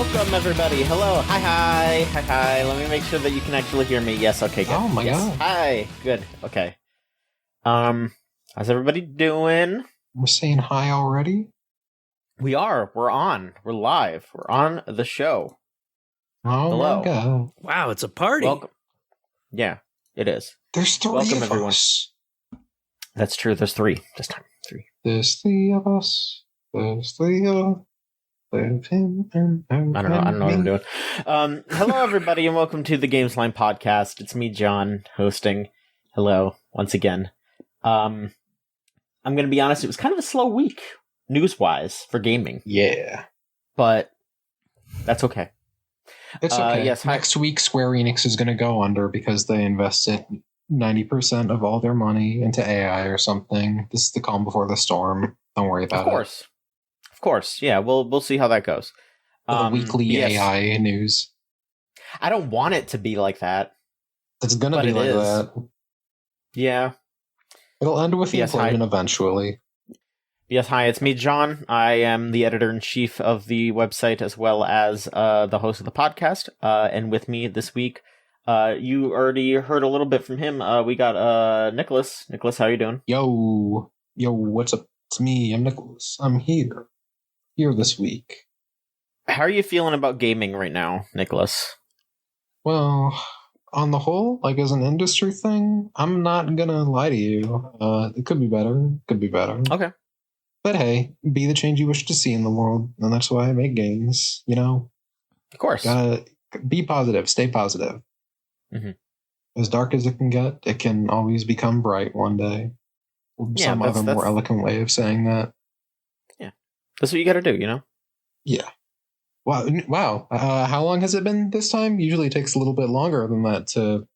Welcome, everybody. Hello. Hi. Let me make sure that you can actually hear me. Yes, okay, good. Oh my god. Hi. Good. Okay. How's everybody doing? We're saying hi already? We are. We're on. We're live. We're on the show. Oh Hello. my god. Wow, it's a party. Welcome. Yeah, it is. There's three Welcome, of everyone. us. That's true. There's three this time. Three. There's three of us. There's three of there's him and I don't know what I'm doing. Hello, everybody, and welcome to the Gamesline Podcast. It's me, John, hosting. Hello, once again. I'm going to be honest, it was kind of a slow week, news-wise, for gaming. Yeah. But that's okay. It's okay. Yes, Next week, Square Enix is going to go under because they invested 90% of all their money into AI or something. This is the calm before the storm. Don't worry about it. Of course. Yeah, we'll see how that goes. Weekly AI news. I don't want it to be like that. It's going to be like that. Yeah. It'll end with the implosion eventually. Yes, hi, it's me, John. I am the editor-in-chief of the website as well as the host of the podcast. And with me this week, you already heard a little bit from him. We got Nikolas. Nikolas, how are you doing? Yo, what's up? It's me. I'm Nikolas. I'm here this week. How are you feeling about gaming right now, Nikolas? Well, on the whole, like as an industry thing, I'm not gonna lie to you. It could be better. Okay. But hey, be the change you wish to see in the world, and that's why I make games. You know, Of course. gotta be positive. Stay positive. Mm-hmm. As dark as it can get, it can always become bright one day. Yeah, Other more eloquent way of saying that. Yeah, that's what you got to do. You know. Yeah. Wow. How long has it been this time? Usually it takes a little bit longer than that to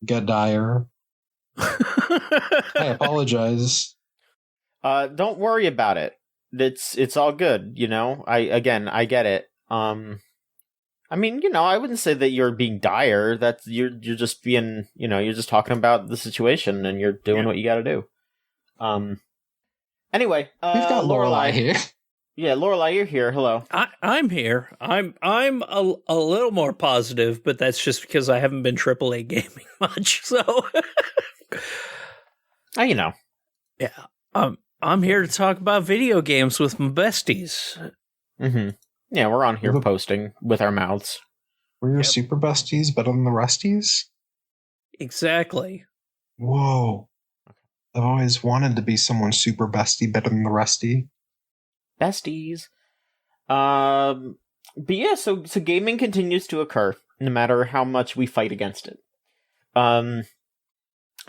get dire. I apologize. Don't worry about it. It's all good. You know. I get it. I mean, you know, I wouldn't say that you're being dire. That you're just being, you know, you're just talking about the situation and you're doing what you got to do. Anyway, we've got Lorelai here. Yeah, Lorelai, you're here. Hello. I'm here. I'm a little more positive, but that's just because I haven't been AAA gaming much. So, You know. Yeah. I'm here to talk about video games with my besties. Mm-hmm. Yeah, we're on here posting with our mouths. We're your super besties better than the resties? Exactly. Whoa. I've always wanted to be someone's super bestie better than the resty. Besties. But yeah, so gaming continues to occur, no matter how much we fight against it. I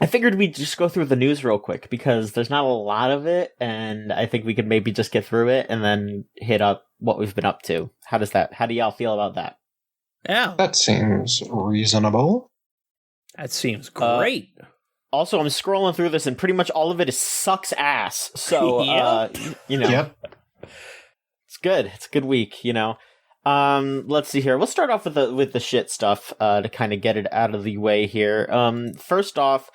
figured we'd just go through the news real quick, because there's not a lot of it, and I think we could maybe just get through it, and then hit up what we've been up to. How do y'all feel about that? Yeah. That seems reasonable. That seems great. Also, I'm scrolling through this, and pretty much all of it sucks ass. So, you know, it's good. It's a good week, you know. Let's see here. We'll start off with the shit stuff to kind of get it out of the way here. First off,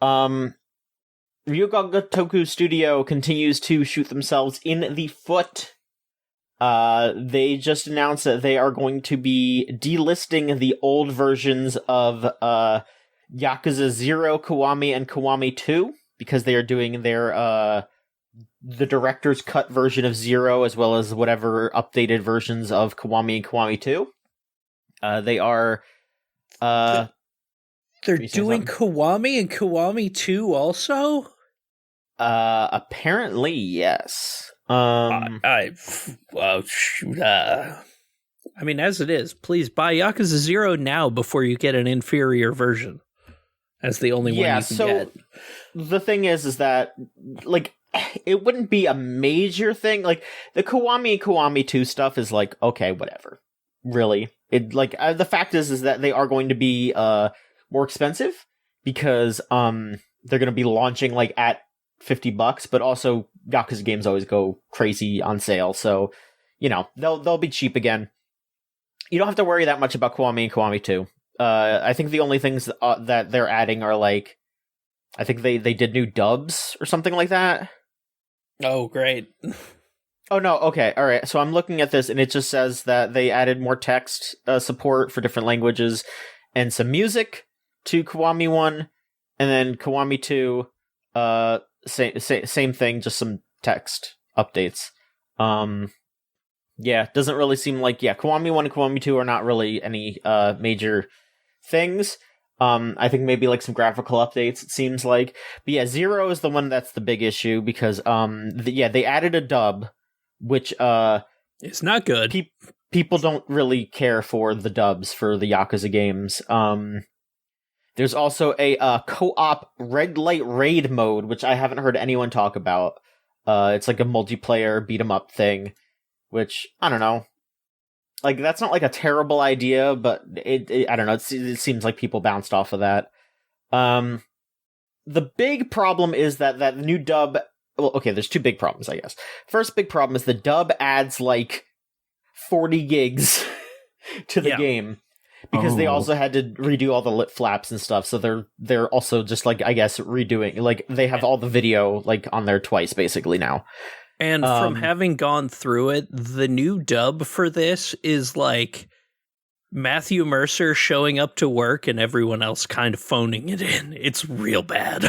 Ryuga Gotoku Studio continues to shoot themselves in the foot. They just announced that they are going to be delisting the old versions of Yakuza 0, Kiwami, and Kiwami 2, because they are doing their the director's cut version of 0, as well as whatever updated versions of Kiwami and Kiwami 2. They are They're doing Kiwami and Kiwami 2 also? Apparently, yes. I mean, as it is, please buy Yakuza 0 now before you get an inferior version. That's the only one you can get. The thing is that, like, it wouldn't be a major thing. Like, the Kiwami 2 stuff is like, okay, whatever. Really. It, like, the fact is that they are going to be, more expensive, because, they're gonna be launching, like, at $50, but also Yakuza games always go crazy on sale, so, you know, they'll be cheap again. You don't have to worry that much about Kiwami and Kiwami 2. I think the only things that they're adding are, like, I think they did new dubs or something like that. Oh, great. Oh, no, okay, alright. So I'm looking at this, and it just says that they added more text support for different languages, and some music to Kiwami 1, and then Kiwami 2, same thing, just some text updates. Yeah, doesn't really seem like, Kiwami 1 and Kiwami 2 are not really any major things. I think maybe like some graphical updates, it seems like. But yeah, 0 is the one that's the big issue, because they added a dub, which it's not good. People don't really care for the dubs for the Yakuza games. There's also a co-op red light raid mode, which I haven't heard anyone talk about. It's like a multiplayer beat 'em up thing, which I don't know. Like, that's not like a terrible idea, but I don't know. It seems like people bounced off of that. The big problem is that new dub. Well, okay, there's two big problems, I guess. First big problem is the dub adds like 40 gigs to the game, because they also had to redo all the lip flaps and stuff. So they're also just like, I guess, redoing, like, they have all the video like on there twice basically now. And from having gone through it, the new dub for this is like Matthew Mercer showing up to work and everyone else kind of phoning it in. It's real bad.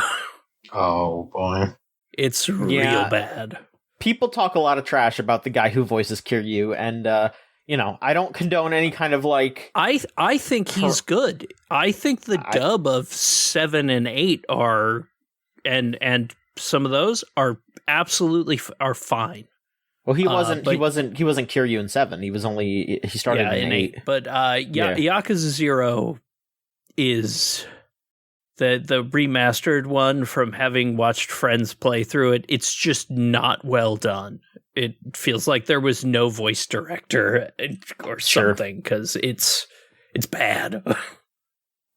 Oh boy. It's real bad. People talk a lot of trash about the guy who voices Kiryu, and I don't condone any kind of like. I think he's good. I think the dub of 7 and 8 are, and some of those are absolutely are fine. Well, he wasn't Kiryu in 7. He started in 8. But Yakuza 0 is the remastered one. From having watched friends play through it, it's just not well done. It feels like there was no voice director or something, because it's bad.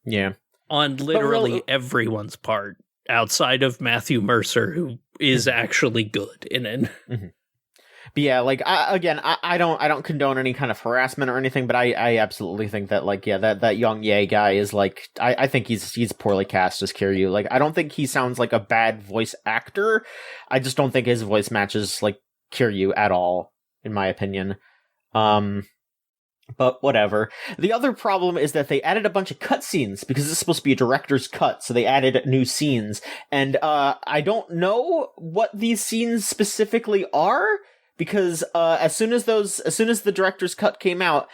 Yeah. On literally everyone's part, outside of Matthew Mercer, who is actually good in it. Mm-hmm. But yeah, like, I don't condone any kind of harassment or anything, but I absolutely think that, like, that young Ye guy is, like, I think he's poorly cast as Kiryu. Like, I don't think he sounds like a bad voice actor. I just don't think his voice matches, like, Kiryu at all, in my opinion. But whatever. The other problem is that they added a bunch of cutscenes, because it's supposed to be a director's cut, so they added new scenes. And I don't know what these scenes specifically are, because as soon as the director's cut came out,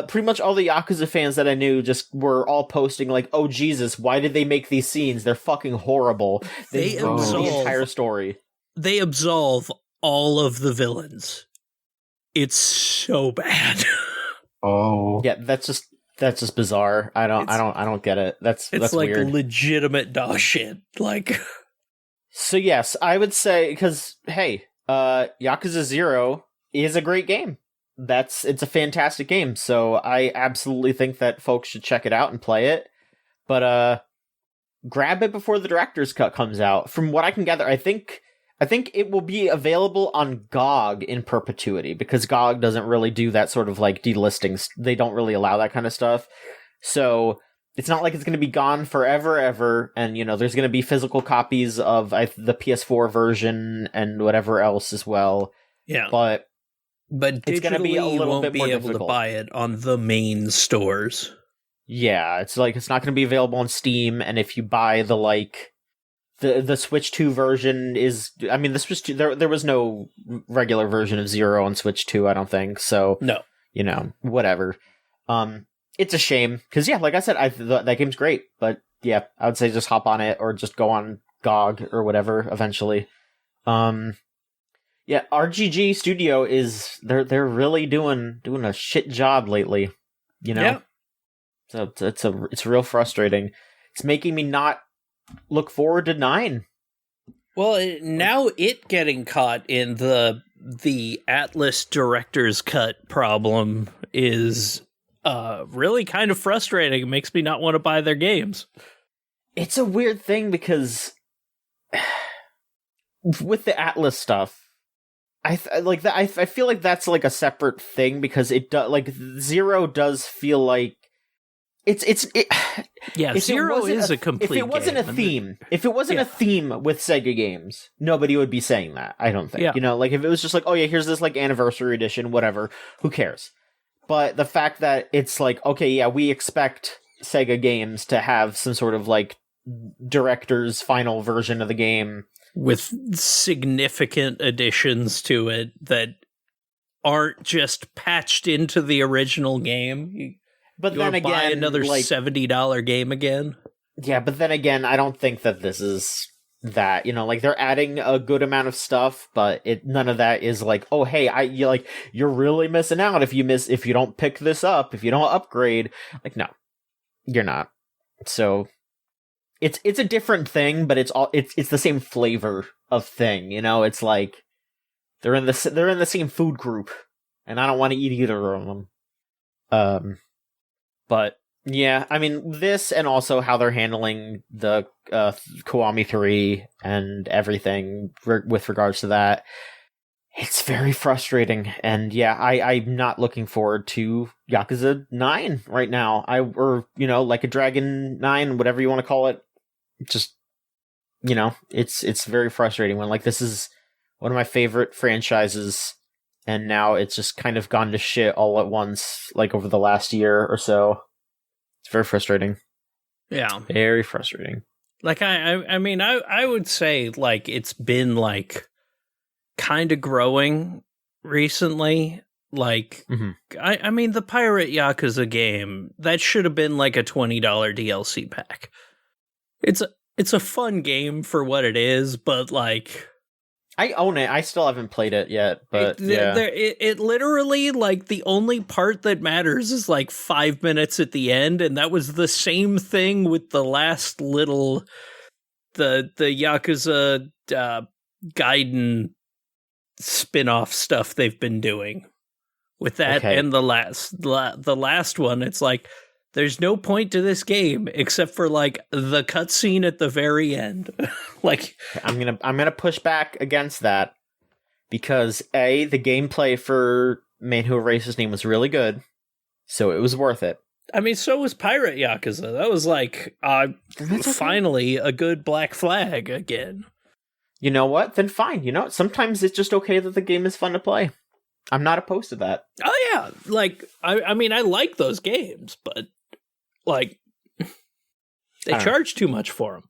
pretty much all the Yakuza fans that I knew just were all posting like, "Oh Jesus, why did they make these scenes? They're fucking horrible. They ruined the entire story." They absolve all of the villains. It's so bad. Oh yeah, that's just bizarre. I don't get it. That's like weird. Legitimate dog shit. Like, so yes, I would say, because hey, Yakuza 0 is a great game. It's a fantastic game. So I absolutely think that folks should check it out and play it. But grab it before the director's cut comes out. From what I can gather, I think it will be available on GOG in perpetuity, because GOG doesn't really do that sort of like delisting. They don't really allow that kind of stuff. So it's not like it's going to be gone forever, ever. And, there's going to be physical copies of the PS4 version and whatever else as well. Yeah. But it's going to be a little bit more difficult to buy it on the main stores. Yeah, it's like it's not going to be available on Steam. And if you buy the Switch 2 version is, I mean, the Switch 2, there was no regular version of 0 on Switch 2, I don't think. So, no. Whatever. It's a shame, because, yeah, like I said, that game's great. But, yeah, I would say just hop on it, or just go on GOG or whatever eventually. Yeah, RGG Studio they're really doing a shit job lately, Yeah. So it's real frustrating. It's making me not look forward to 9. Well, now it getting caught in the Atlas director's cut problem is really kind of frustrating. It makes me not want to buy their games. It's a weird thing, because with the Atlas stuff, I feel like that's like a separate thing, because it does, like, 0 does feel like Zero is a complete If it wasn't game. a theme, a theme with Sega games, nobody would be saying that, I don't think. Yeah. You know, like if it was just like, oh yeah, here's this like anniversary edition, whatever, who cares? But the fact that it's like, okay, yeah, we expect Sega games to have some sort of like director's final version of the game with significant additions to it that aren't just patched into the original game. But you then again, buy another like, $70 game again. Yeah, but then again, I don't think that this is that. You know, like they're adding a good amount of stuff, but none of that is like, oh hey, you're really missing out if you don't pick this up, if you don't upgrade. Like, no, you're not. So it's a different thing, but it's the same flavor of thing. You know, it's like they're in the same food group, and I don't want to eat either of them. But yeah, I mean, this and also how they're handling the Kiwami 3 and everything with regards to that, it's very frustrating. And yeah, I'm not looking forward to Yakuza 9 right now. Or, you know, Like a Dragon 9, whatever you want to call it. Just, you know, it's very frustrating when, like, this is one of my favorite franchises, and now it's just kind of gone to shit all at once, like over the last year or so. It's very frustrating. Yeah. Very frustrating. Like, I mean, I would say, like, it's been, like, kind of growing recently. Like, I mean, the Pirate Yakuza game, that should have been, like, a $20 DLC pack. It's a fun game for what it is, but, like... I own it. I still haven't played it yet, but it literally, like, the only part that matters is like 5 minutes at the end, and that was the same thing with the last little the Yakuza Gaiden spin-off stuff they've been doing with that. Okay. And the last one, it's like there's no point to this game except for like the cutscene at the very end. Like, I'm gonna push back against that because the gameplay for Man Who Erased His Name was really good, so it was worth it. I mean, so was Pirate Yakuza. That was like finally a good Black Flag again. You know what? Then fine. You know, sometimes it's just okay that the game is fun to play. I'm not opposed to that. Oh yeah, like I mean, I like those games, but like they charge too much for them.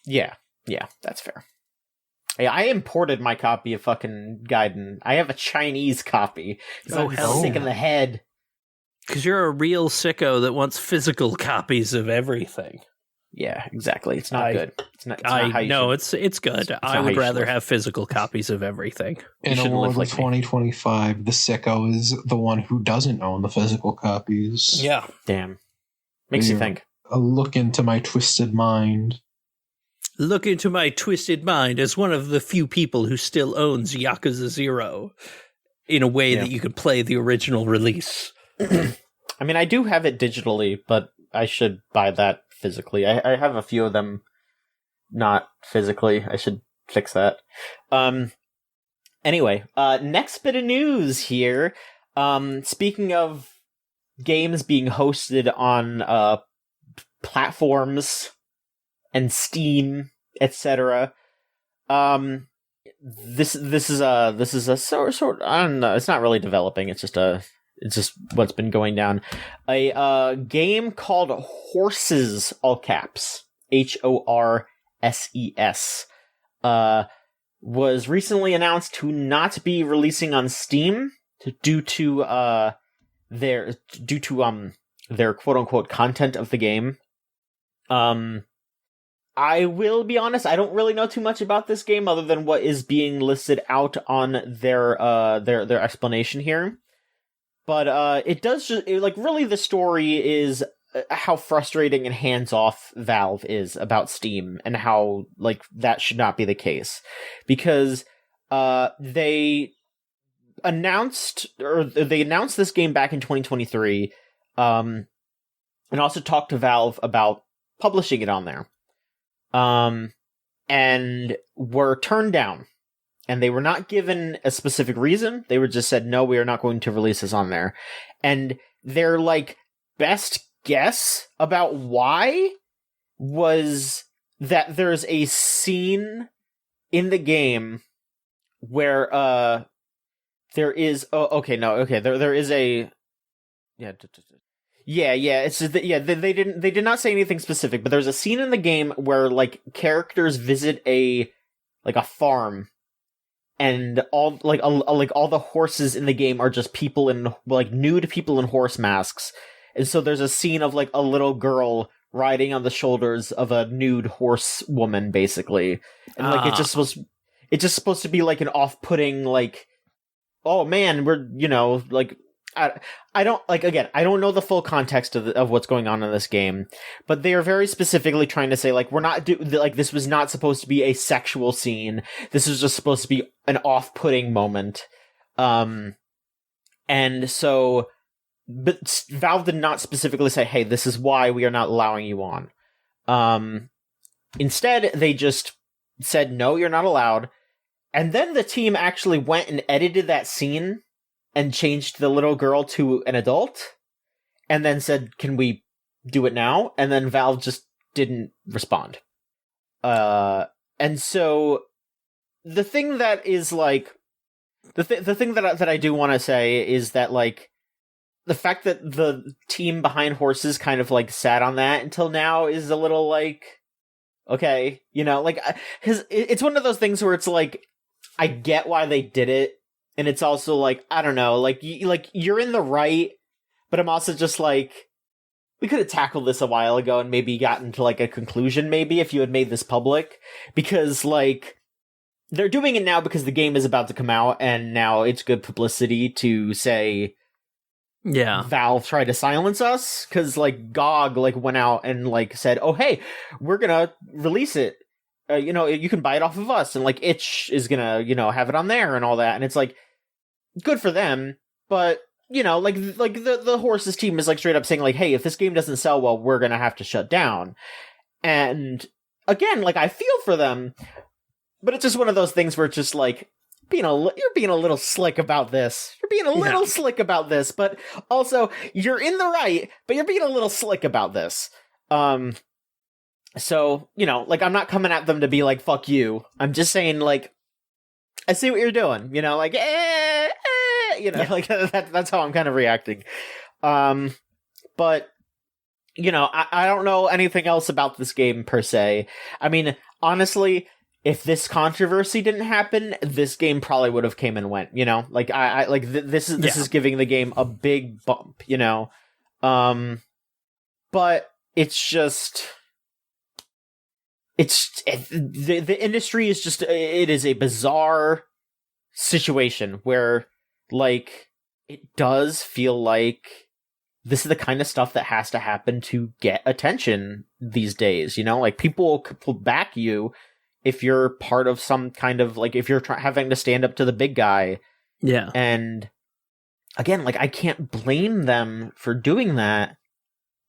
Yeah, that's fair. Hey, I imported my copy of fucking Gaiden. I have a Chinese copy. Oh, hell. Sick in the head. Because you're a real sicko that wants physical copies of everything. Yeah, exactly. It's not good. It's not how you should. It's good. I would rather have physical copies of everything. In a world of 2025, the sicko is the one who doesn't own the physical copies. Yeah. Damn. Makes you think. A look into my twisted mind. Look into my twisted mind as one of the few people who still owns Yakuza 0 in a way that you can play the original release. I mean, I do have it digitally, but I should buy that physically. I have a few of them not physically. I should fix that. Anyway, next bit of news here. Speaking of games being hosted on platforms and Steam, etc. This is a sort. I don't know. It's not really developing. It's just what's been going down. A game called Horses, all caps, HORSES, was recently announced to not be releasing on Steam due to their quote unquote content of the game. I will be honest, I don't really know too much about this game other than what is being listed out on their explanation here. But it does just really the story is how frustrating and hands-off Valve is about Steam and how that should not be the case, because they announced this game back in 2023, and also talked to Valve about publishing it on there. And were turned down, and they were not given a specific reason. They were just said, no, we are not going to release this on there. And their best guess about why was that there's a scene in the game where there is there is a it's just that, they did not say anything specific, but there's a scene in the game where like characters visit a farm, and all all the horses in the game are just people in like nude people in horse masks. And so there's a scene of like a little girl riding on the shoulders of a nude horse woman, basically. And like it's just supposed to be like an off-putting, like, oh man, we're, like, I don't, like, again, I don't know the full context of what's going on in this game, but they are very specifically trying to say, like, we're not like, this was not supposed to be a sexual scene. This is just supposed to be an off-putting moment. And so, but Valve did not specifically say, hey, this is why we are not allowing you on. Instead, they just said, no, you're not allowed. And then the team actually went and edited that scene and changed the little girl to an adult, and then said, can we do it now? And then Valve just didn't respond. And so the thing that is like, the thing that I do want to say is that, like, the fact that the team behind Horses kind of like sat on that until now is a little like, okay, like, it's one of those things where it's like, I get why they did it, and it's also like, I don't know, like, you're in the right, but I'm also just like, we could have tackled this a while ago and maybe gotten to like a conclusion, maybe, if you had made this public, because like, they're doing it now because the game is about to come out, and now it's good publicity to say, yeah, Valve tried to silence us, because like GOG like went out and like said, oh hey, we're gonna release it, you can buy it off of us, and like Itch is gonna have it on there and all that, and it's like, good for them, but like the Horses team is like straight up saying like, hey, if this game doesn't sell well, we're gonna have to shut down. And again, like, I feel for them, but it's just one of those things where it's just like, you're being a little slick about this. You're being a little slick about this, but also you're in the right, but you're being a little slick about this. So, like, I'm not coming at them to be like, fuck you. I'm just saying, like, I see what you're doing, like, like, that's how I'm kind of reacting. But, I don't know anything else about this game per se. I mean, honestly, if this controversy didn't happen, this game probably would have came and went, like, this is giving the game a big bump, but it's just, the industry is just, it is a bizarre situation where, like, it does feel like this is the kind of stuff that has to happen to get attention these days, like, people will back you if you're part of some kind of, like, if you're having to stand up to the big guy. Yeah. And again, like, I can't blame them for doing that,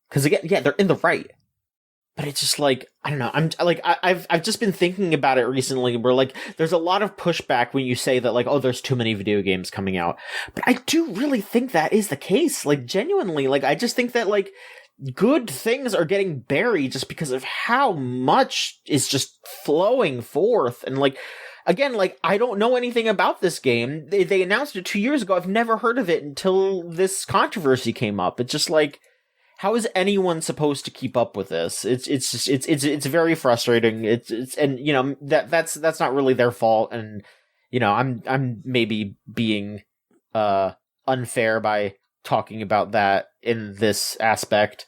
because again, they're in the right. But it's just like, I don't know. I've just been thinking about it recently, where like, there's a lot of pushback when you say that, like, oh, there's too many video games coming out. But I do really think that is the case. Like, genuinely, like, I just think that, like, good things are getting buried just because of how much is just flowing forth. And like, again, like, I don't know anything about this game. They announced it 2 years ago. I've never heard of it until this controversy came up. It's just like, how is anyone supposed to keep up with this? It's very frustrating. And that's not really their fault. And I'm maybe being unfair by talking about that in this aspect.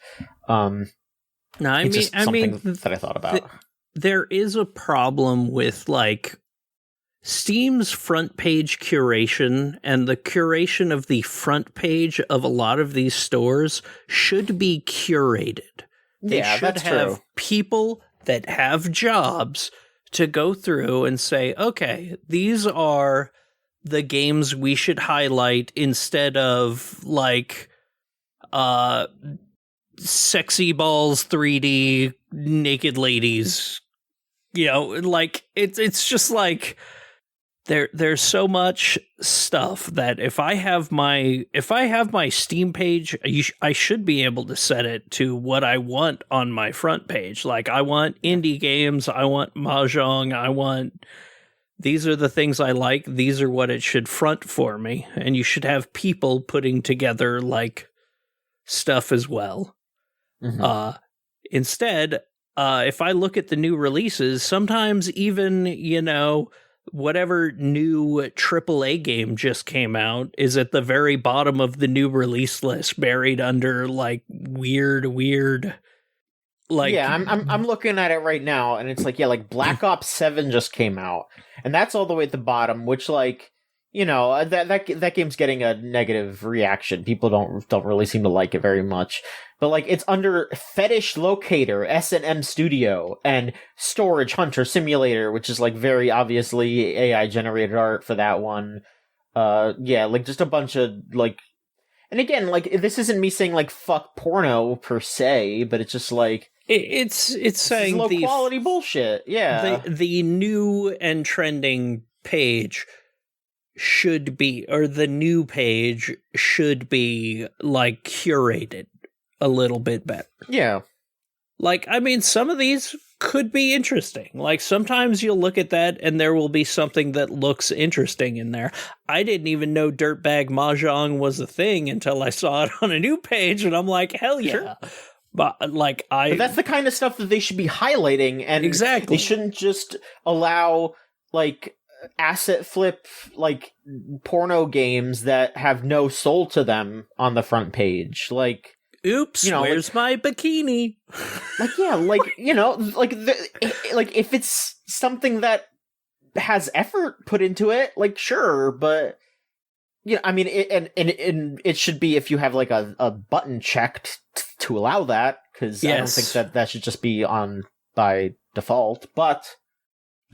No, I mean that I thought about. There is a problem with, like, Steam's front page curation, and the curation of the front page of a lot of these stores should be curated. They should have people that have jobs to go through and say, okay, these are the games we should highlight, instead of, like, sexy balls 3D naked ladies. Like, it's just like, there's so much stuff that if I have my Steam page, I should be able to set it to what I want on my front page. Like, I want indie games, I want Mahjong, these are the things I like, these are what it should front for me, and you should have people putting together like stuff as well. Mm-hmm. Instead, if I look at the new releases, sometimes even, whatever new AAA game just came out is at the very bottom of the new release list, buried under like weird like, yeah, I'm looking at it right now, and it's like, yeah, like Black Ops 7 just came out, and that's all the way at the bottom, which, like, that game's getting a negative reaction. People don't really seem to like it very much. But, like, it's under Fetish Locator, S&M Studio, and Storage Hunter Simulator, which is, like, very obviously AI-generated art for that one. Yeah, like, just a bunch of, like... And again, like, this isn't me saying, like, fuck porno, per se, but it's just, like... It's saying low-quality bullshit, yeah. The new and trending page should be, or the new page should be, like, curated a little bit better. Yeah. Like, I mean, some of these could be interesting. Like, sometimes you'll look at that and there will be something that looks interesting in there. I didn't even know Dirtbag Mahjong was a thing until I saw it on a new page, and I'm like, hell yeah. Sure. But, like, but that's the kind of stuff that they should be highlighting, and exactly. They shouldn't just allow, like, asset flip, like, porno games that have no soul to them on the front page. Like, oops, where's my bikini? Like, yeah, like, like if it's something that has effort put into it, like, sure, but I mean, it should be if you have like a button checked to allow that, because yes. I don't think that should just be on by default, but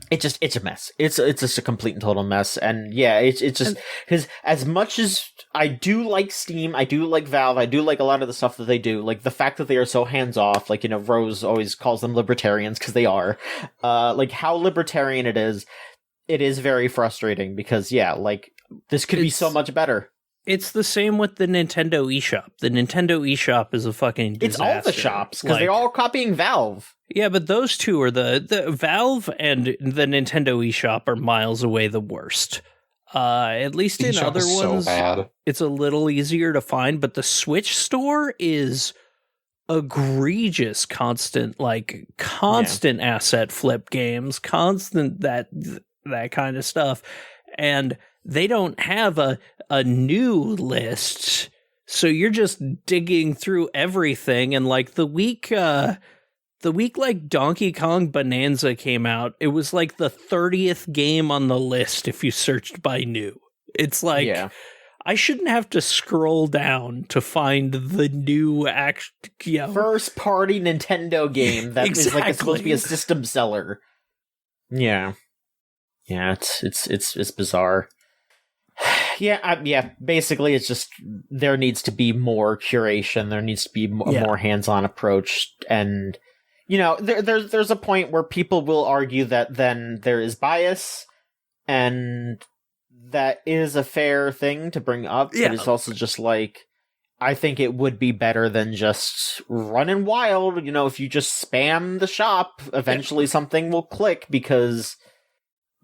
it's a mess. It's just a complete and total mess. And yeah, it's just because as much as I do like Steam, I do like Valve, I do like a lot of the stuff that they do, like the fact that they are so hands-off, like, Rose always calls them libertarians, because they are, like how libertarian it is very frustrating, because yeah, like this could be so much better. It's the same with the Nintendo eShop. The Nintendo eShop is a fucking disaster. It's all the shops, because they're all copying Valve. Yeah, but those two are the Valve and the Nintendo eShop are miles away the worst. At least in other ones, so it's a little easier to find, but the Switch store is egregious, constant asset flip games, constant that kind of stuff. And they don't have a new list, so you're just digging through everything. And like the week like Donkey Kong Bonanza came out, it was like the 30th game on the list if you searched by new. It's like, yeah. I shouldn't have to scroll down to find the new first party Nintendo game that exactly. is like it's supposed to be a system seller. Yeah. Yeah, it's bizarre. Yeah, basically it's just there needs to be more curation, there needs to be a more hands-on approach, and there's a point where people will argue that then there is bias, and that is a fair thing to bring up, but it's also just like, I think it would be better than just running wild. If you just spam the shop, eventually something will click, because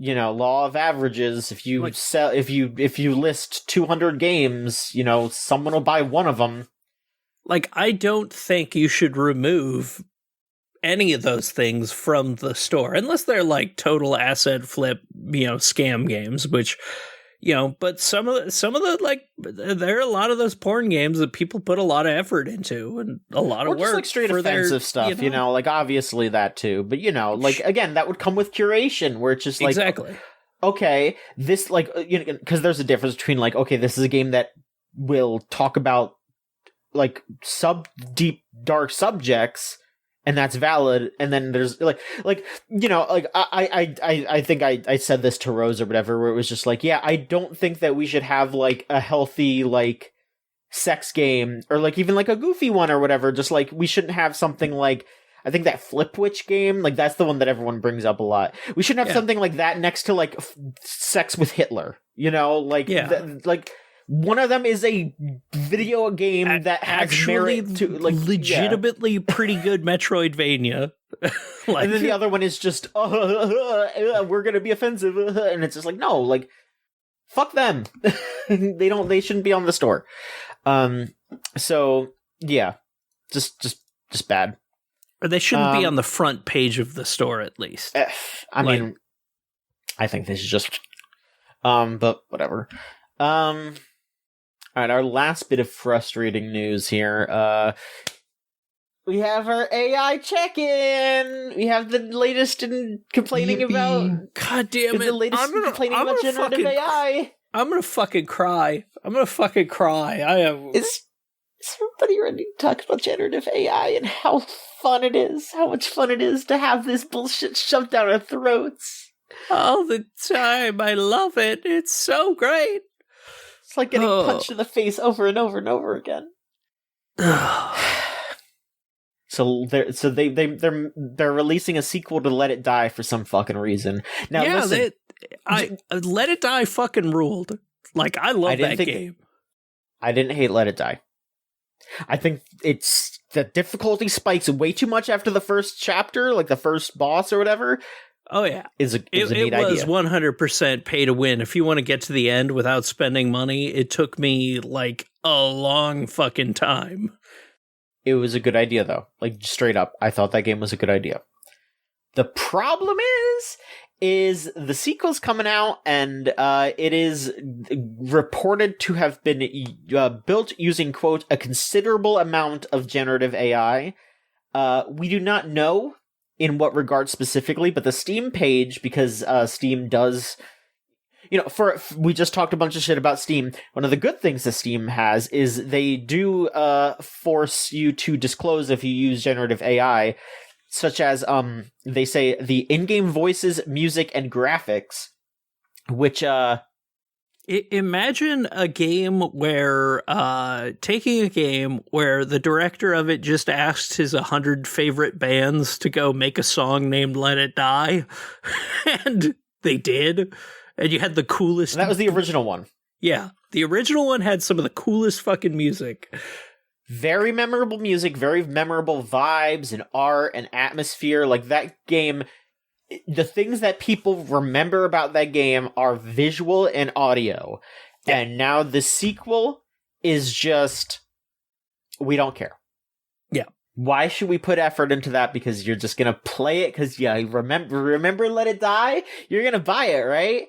law of averages. If you if you list 200 games, someone will buy one of them. Like, I don't think you should remove any of those things from the store, unless they're like total asset flip, scam games, which, but some of the, like, there are a lot of those porn games that people put a lot of effort into and a lot of work. Just like straight offensive stuff, like obviously that too. But like again, that would come with curation, where it's just like, exactly. Okay, this, like, because there's a difference between like, okay, this is a game that will talk about like deep dark subjects, and that's valid, and then there's like I think I said this to Rose or whatever, where it was just like, yeah, I don't think that we should have like a healthy like sex game, or like even like a goofy one or whatever. Just like, we shouldn't have something like, I think that Flipwitch game, like, that's the one that everyone brings up a lot. We should have something like that next to, like, Sex with Hitler. You know, like, like, one of them is a video game that has actually merit to, like, legitimately pretty good Metroidvania. Like, and then the other one is just, we're gonna be offensive, and it's just like, no, like, fuck them. They shouldn't be on the store. So yeah, just bad. Or they shouldn't be on the front page of the store, at least. I mean, I think they should just, but whatever. All right, our last bit of frustrating news here. We have our AI check-in. We have the latest in complaining about. God damn it! The latest in complaining about generative AI. I'm gonna fucking cry. I am. Is everybody ready to talk about generative AI and how fun it is? How much fun it is to have this bullshit shoved down our throats all the time. I love it. It's so great. It's like getting punched in the face over and over and over again. So they're releasing a sequel to Let It Die for some fucking reason. Now, listen, Let It Die fucking ruled. Like, I love that game. I didn't hate Let It Die. I think it's the difficulty spikes way too much after the first chapter, like the first boss or whatever. Oh yeah, is a neat idea. It was 100% pay to win. If you want to get to the end without spending money, it took me like a long fucking time. It was a good idea, though. Like, straight up, I thought that game was a good idea. The problem is the sequel's coming out, and it is reported to have been built using, quote, a considerable amount of generative AI. We do not know in what regard specifically, but the Steam page, because Steam does... You know, we just talked a bunch of shit about Steam. One of the good things that Steam has is they do force you to disclose if you use generative AI, such as they say the in-game voices, music, and graphics, which imagine a game where taking a game where the director of it just asked his 100 favorite bands to go make a song named Let It Die, and they did. And you had the coolest... That was the original one. Yeah. The original one had some of the coolest fucking music. Very memorable music, very memorable vibes and art and atmosphere. Like, that game... The things that people remember about that game are visual and audio. Yeah. And now the sequel is just... We don't care. Yeah. Why should we put effort into that? Because you're just gonna play it because, yeah, remember Let It Die? You're gonna buy it, right?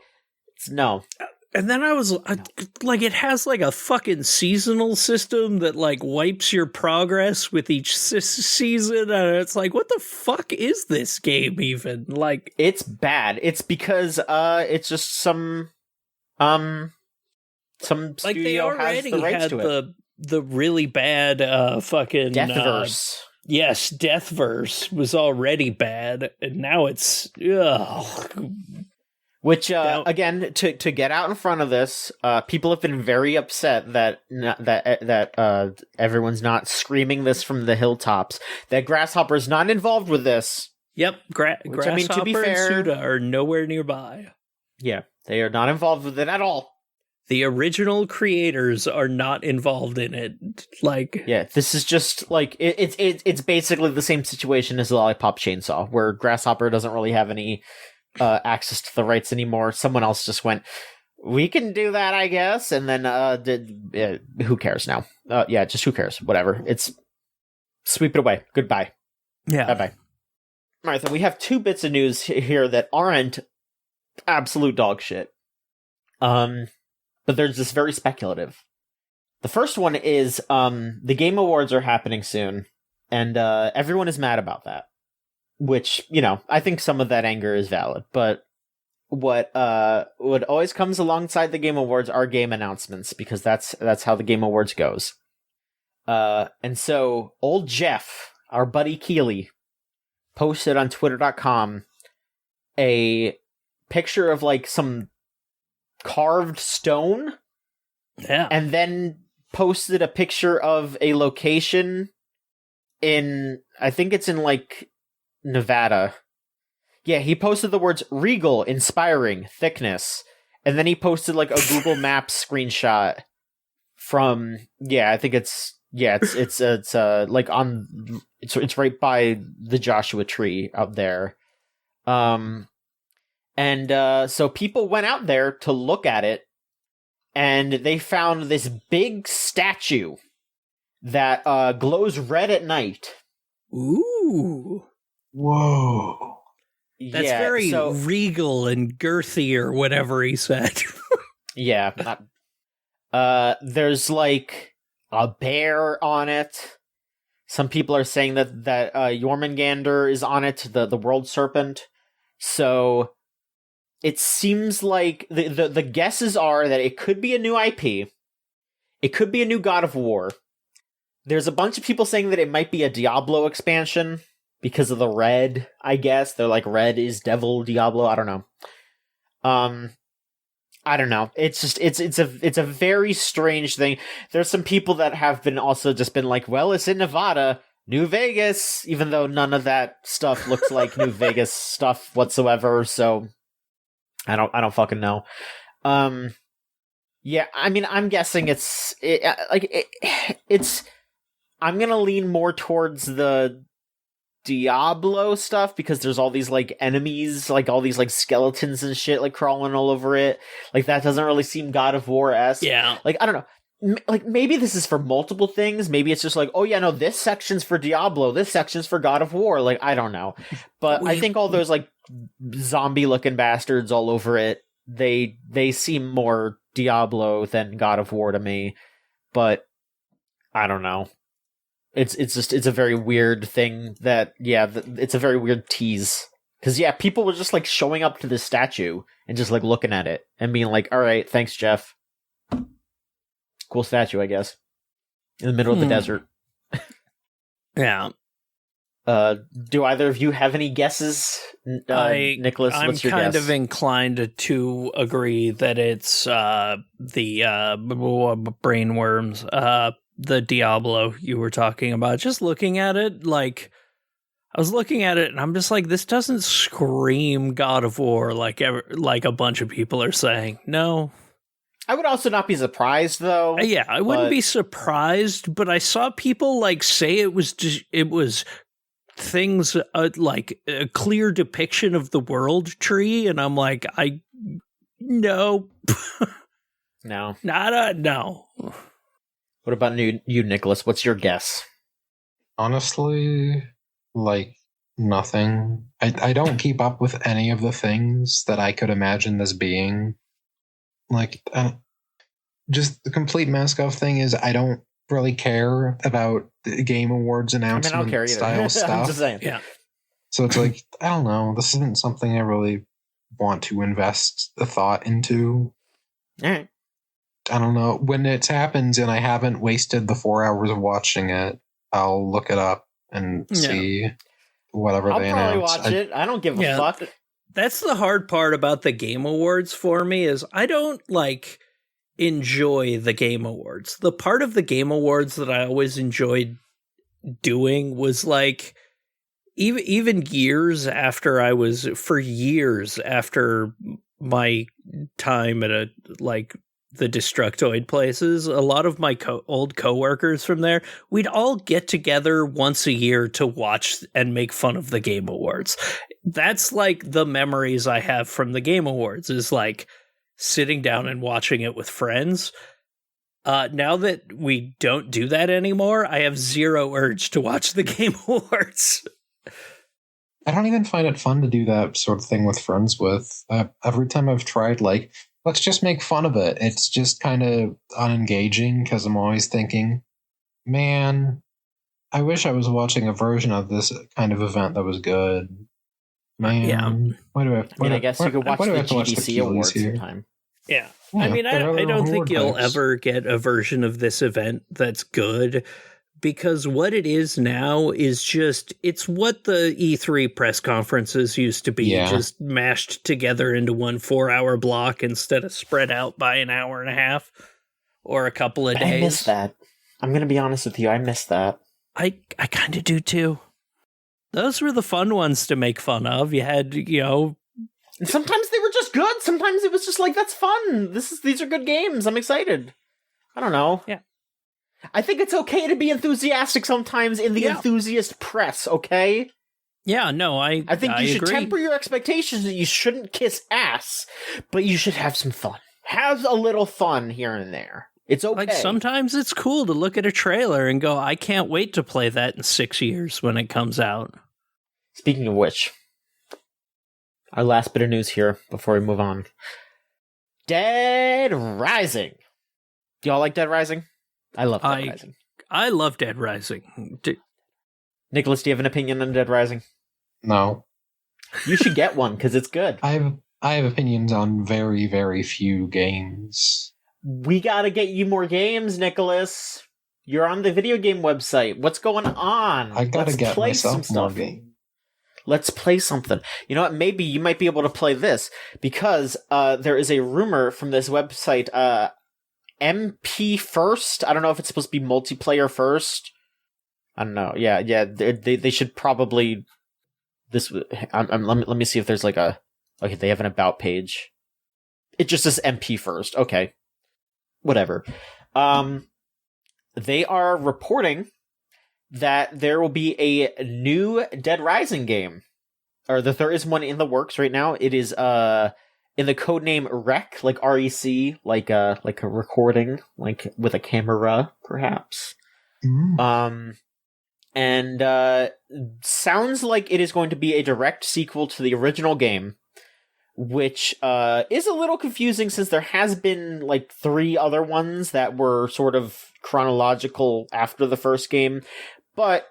No. And then I was like, it has like a fucking seasonal system that like wipes your progress with each season. And it's like, what the fuck is this game even? Like, it's bad. It's because it's just some like studio has the rights to it. The really bad fucking Deathverse. Yes, Deathverse was already bad, and now it's Which, again, to get out in front of this, people have been very upset that everyone's not screaming this from the hilltops. That Grasshopper's not involved with this. Yep, Grasshopper, I mean, to be fair, and Suda are nowhere nearby. Yeah, they are not involved with it at all. The original creators are not involved in it. Like, yeah, this is just like it's basically the same situation as the Lollipop Chainsaw, where Grasshopper doesn't really have any access to the rights anymore. Someone else just went, we can do that, I guess, and then who cares now? Yeah, just who cares? Whatever. It's sweep it away. Goodbye. Yeah. Bye-bye. Martha, we have two bits of news here that aren't absolute dog shit. But they're just very speculative. The first one is the Game Awards are happening soon, and everyone is mad about that. Which, you know, I think some of that anger is valid, but what always comes alongside the Game Awards are game announcements, because that's how the Game Awards goes. And so old Jeff, our buddy Keeley, posted on Twitter.com a picture of like some carved stone, yeah, and then posted a picture of a location I think it's in like Nevada. Yeah, he posted the words regal, inspiring, thickness, and then he posted like a Google Maps screenshot from I think it's like on it's right by the Joshua Tree out there. So people went out there to look at it, and they found this big statue that glows red at night. Ooh. Whoa. That's very regal and girthy, or whatever he said. Yeah. There's like a bear on it. Some people are saying that Jormungandr is on it, the world serpent. So it seems like the guesses are that it could be a new IP. It could be a new God of War. There's a bunch of people saying that it might be a Diablo expansion because of the red, I guess. They're like, red is Devil Diablo. I don't know. I don't know. It's just it's a very strange thing. There's some people that have been like, well, it's in Nevada, New Vegas, even though none of that stuff looks like New Vegas stuff whatsoever. So I don't fucking know. Yeah, I mean, I'm guessing it's. I'm gonna lean more towards the Diablo stuff because there's all these like enemies, like all these like skeletons and shit like crawling all over it. Like that doesn't really seem God of War-esque. Yeah. Like I don't know. Like maybe this is for multiple things. Maybe it's just like, oh yeah, no, this section's for Diablo, this section's for God of War. Like I don't know, but I think all those like zombie-looking bastards all over it, they seem more Diablo than God of War to me. But I don't know. It's a very weird thing that it's a very weird tease because people were just like showing up to this statue and just like looking at it and being like, all right, thanks, Jeff. Cool statue, I guess. In the middle of the desert. Yeah. Do either of you have any guesses? Nikolas, what's your guess? I'm kind of inclined to agree that it's the brainworms, the Diablo you were talking about. Just looking at it, like, I was looking at it and I'm just like, this doesn't scream God of War like a bunch of people are saying. No. I would also not be surprised, though. Yeah, I wouldn't be surprised, but I saw people like say it was things like a clear depiction of the world tree, and I'm like, no. No. No. What about you, Nikolas? What's your guess? Honestly, like, nothing. I don't keep up with any of the things that I could imagine this being. Like, just the complete mask-off thing is I don't really care about the Game Awards announcement style stuff. I'm just saying. Yeah. So it's like, I don't know. This isn't something I really want to invest the thought into. All right. I don't know. When it happens and I haven't wasted the 4 hours of watching it, I'll look it up and see whatever they announce. I'll probably watch it. I don't give a fuck. That's the hard part about the Game Awards for me is I don't like enjoy the Game Awards. The part of the Game Awards that I always enjoyed doing was like even years after my time at the Destructoid places, a lot of my old coworkers from there, we'd all get together once a year to watch and make fun of the Game Awards. That's like the memories I have from the Game Awards is like sitting down and watching it with friends. Now that we don't do that anymore, I have zero urge to watch the Game Awards. I don't even find it fun to do that sort of thing with friends with. Every time I've tried, like, let's just make fun of it. It's just kind of unengaging because I'm always thinking, man, I wish I was watching a version of this kind of event that was good. Man, why do I? I guess you could watch the GDC Awards sometime. Yeah. I mean, I don't think you'll ever get a version of this event that's good because what it is now is just, it's what the E3 press conferences used to be, just mashed together into one 4-hour block instead of spread out by an hour and a half or a couple of days. I miss that. I'm going to be honest with you. I miss that. I kind of do too. Those were the fun ones to make fun of. You had, And sometimes they were just good. Sometimes it was just like, that's fun. These are good games. I'm excited. I don't know. Yeah. I think it's okay to be enthusiastic sometimes in the enthusiast press, okay? Yeah, no, I think you should agree. temper your expectations that you shouldn't kiss ass, but you should have some fun. Have a little fun here and there. It's okay. Like, sometimes it's cool to look at a trailer and go, I can't wait to play that in 6 years when it comes out. Speaking of which, our last bit of news here before we move on. Dead Rising. Do y'all like Dead Rising? I love Dead Rising. I love Dead Rising. Nikolas, do you have an opinion on Dead Rising? No. You should get one, because it's good. I have opinions on very, very few games. We gotta get you more games, Nikolas. You're on the video game website. What's going on? I gotta get myself more games. Let's play something. You know what? Maybe you might be able to play this, because there is a rumor from this website, MP First. I don't know if it's supposed to be multiplayer first. I don't know. Yeah. They should probably let me see if there's like okay. They have an about page. It just says MP First. Okay, whatever. They are reporting that there will be a new Dead Rising game, or that there is one in the works right now. It is in the codename Rec, like REC, like a recording, like with a camera, perhaps. Mm. And sounds like it is going to be a direct sequel to the original game, which is a little confusing since there has been like 3 other ones that were sort of chronological after the first game. But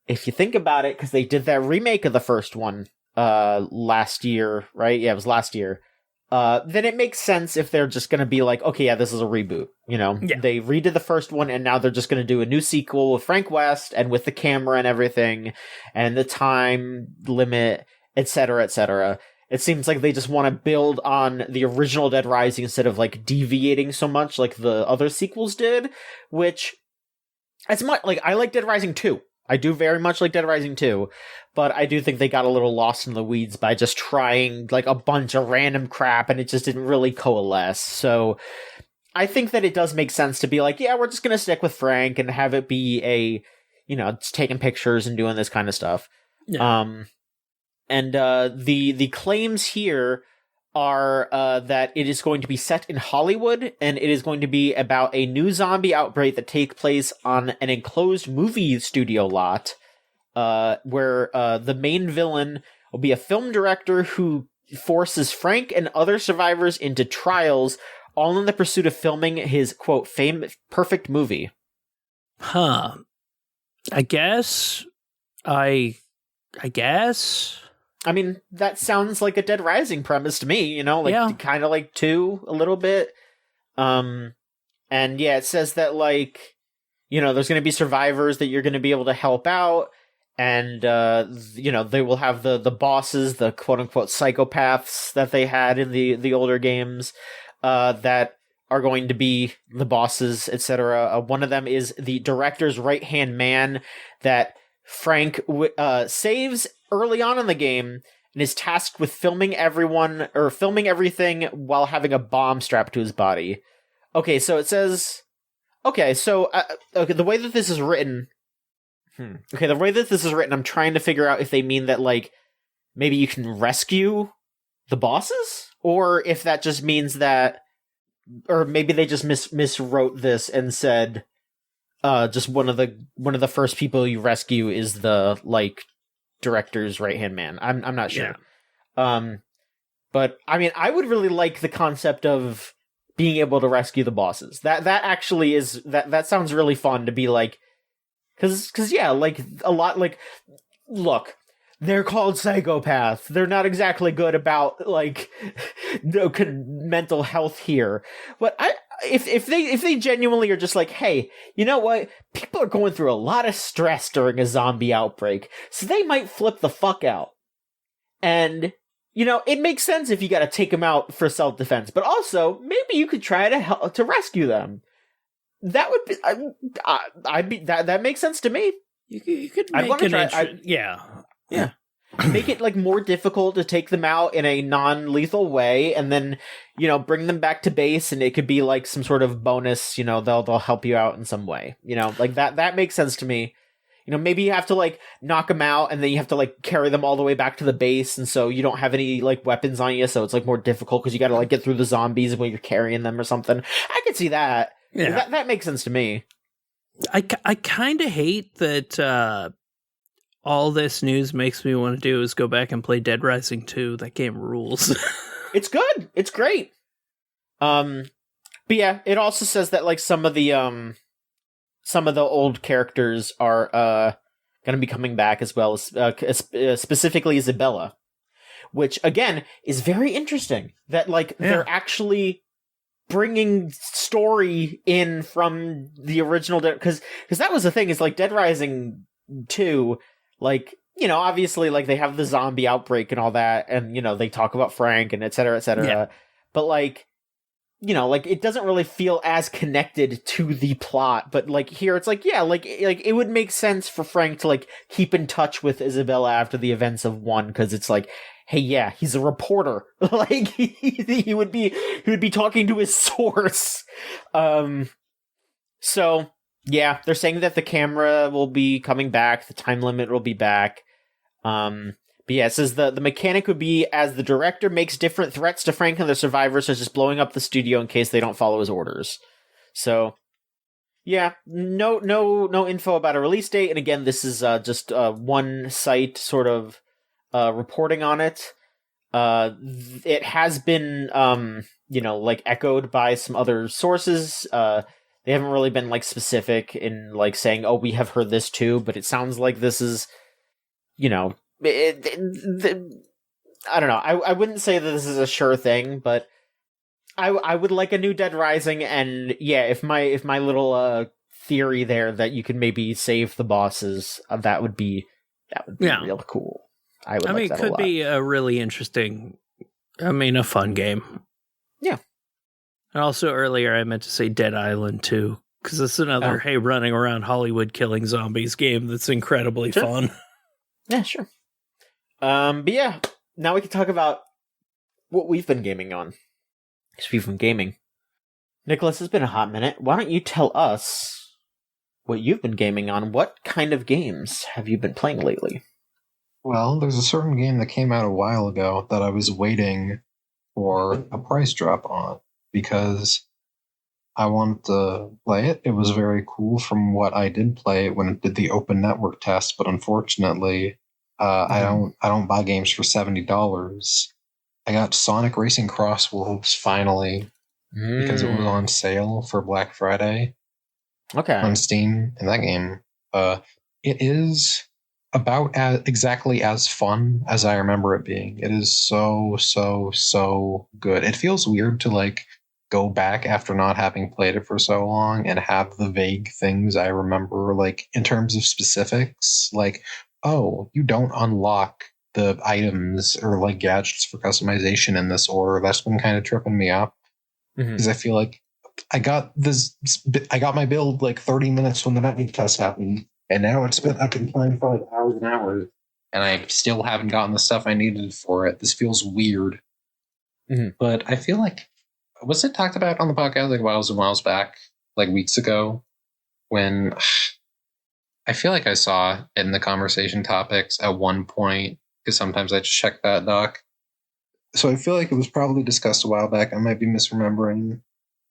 if you think about it, because they did that remake of the first one last year, right? Yeah, it was last year. Then it makes sense if they're just going to be like, okay, yeah, this is a reboot. They redid the first one, and now they're just going to do a new sequel with Frank West and with the camera and everything, and the time limit, etc., etc. It seems like they just want to build on the original Dead Rising instead of like deviating so much like the other sequels did, which, as much like I like Dead Rising 2. I do very much like Dead Rising 2, but I do think they got a little lost in the weeds by just trying like a bunch of random crap, and it just didn't really coalesce. So I think that it does make sense to be like, yeah, we're just going to stick with Frank and have it be just taking pictures and doing this kind of stuff. Yeah. And the claims here are that it is going to be set in Hollywood, and it is going to be about a new zombie outbreak that takes place on an enclosed movie studio lot, where the main villain will be a film director who forces Frank and other survivors into trials, all in the pursuit of filming his, quote, perfect movie. Huh. I guess. I mean, that sounds like a Dead Rising premise to me, kind of like 2 a little bit. And yeah, it says that like, there's going to be survivors that you're going to be able to help out. And, they will have the bosses, the quote unquote psychopaths that they had in the older games, that are going to be the bosses, etc. One of them is the director's right-hand man that Frank saves early on in the game and is tasked with filming everything while having a bomb strapped to his body. Okay, so it says... the way that this is written... the way that this is written, I'm trying to figure out if they mean that, like, maybe you can rescue the bosses? Or if that just means that... Or maybe they just miswrote this and said... just one of the first people you rescue is the, like, director's right-hand man. I'm not sure. Yeah. But I mean, I would really like the concept of being able to rescue the bosses. That actually is that sounds really fun to be like, cause yeah, like a lot, like, look, they're called psychopaths. They're not exactly good about like mental health here. But if they genuinely are just like, hey, you know what? People are going through a lot of stress during a zombie outbreak, so they might flip the fuck out. And, it makes sense if you gotta take them out for self-defense, but also, maybe you could try to rescue them. That would be, that makes sense to me. You could make yeah. Make it like more difficult to take them out in a non-lethal way, and then bring them back to base, and it could be like some sort of bonus. They'll help you out in some way. Like that makes sense to me. Maybe you have to like knock them out, and then you have to like carry them all the way back to the base, and so you don't have any like weapons on you, so it's like more difficult because you got to like get through the zombies when you're carrying them or something. I could see that. Yeah, that makes sense to me. I kind of hate that. All this news makes me want to do is go back and play Dead Rising 2. That game rules. It's good. It's great. But yeah, it also says that like some of the old characters are going to be coming back as well as specifically Isabella, which again is very interesting. That like they're actually bringing story in from the original because that was the thing is like Dead Rising 2. Like, obviously, like, they have the zombie outbreak and all that, and, they talk about Frank and et cetera, et cetera. Yeah. But, like, like, it doesn't really feel as connected to the plot. But, like, here it's like, yeah, like it would make sense for Frank to, like, keep in touch with Isabella after the events of 1, because it's like, hey, yeah, he's a reporter. Like, he would be talking to his source. So... yeah, they're saying that the camera will be coming back, the time limit will be back. But yeah, it says the mechanic would be as the director makes different threats to Frank and the survivors, such as blowing up the studio in case they don't follow his orders. So, yeah, no info about a release date. And again, this is just one site sort of reporting on it. It has been, like echoed by some other sources. They haven't really been, like, specific in, like, saying, oh, we have heard this too, but it sounds like this is, I don't know. I wouldn't say that this is a sure thing, but I would like a new Dead Rising, and yeah, if my little theory there that you could maybe save the bosses, that would be real cool. I mean, it could be a really interesting, a fun game. Yeah. And also earlier I meant to say Dead Island 2, because it's another, running around Hollywood killing zombies game that's incredibly fun. Yeah, sure. But yeah, now we can talk about what we've been gaming on. Speaking from gaming. Nikolas, it's been a hot minute. Why don't you tell us what you've been gaming on? What kind of games have you been playing lately? Well, there's a certain game that came out a while ago that I was waiting for a price drop on, because I wanted to play it. It was very cool from what I did play when it did the open network test, but unfortunately, I don't buy games for $70. I got Sonic Racing Crossworlds finally because it was on sale for Black Friday. Okay. On Steam, and that game, it is about exactly as fun as I remember it being. It is so good. It feels weird to like go back after not having played it for so long and have the vague things I remember, like in terms of specifics, like, oh, you don't unlock the items or like gadgets for customization in this order. That's been kind of tripping me up because I feel like I got my build like 30 minutes when the network test happened, and now I've been playing for like hours and hours, and I still haven't gotten the stuff I needed for it. This feels weird, but I feel like, was it talked about on the podcast like miles and miles back, like weeks ago, when I feel like I saw it in the conversation topics at one point, because sometimes I just check that doc. So I feel like it was probably discussed a while back. I might be misremembering.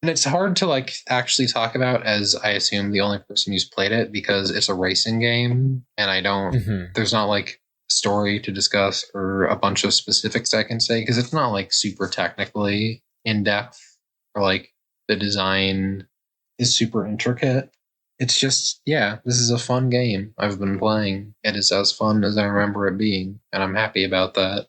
And it's hard to like actually talk about, as I assume the only person who's played it, because it's a racing game and I don't, there's not like story to discuss or a bunch of specifics I can say, because it's not like super technically in depth or like the design is super intricate. It's just, yeah, this is a fun game I've been playing. It is as fun as I remember it being, and I'm happy about that.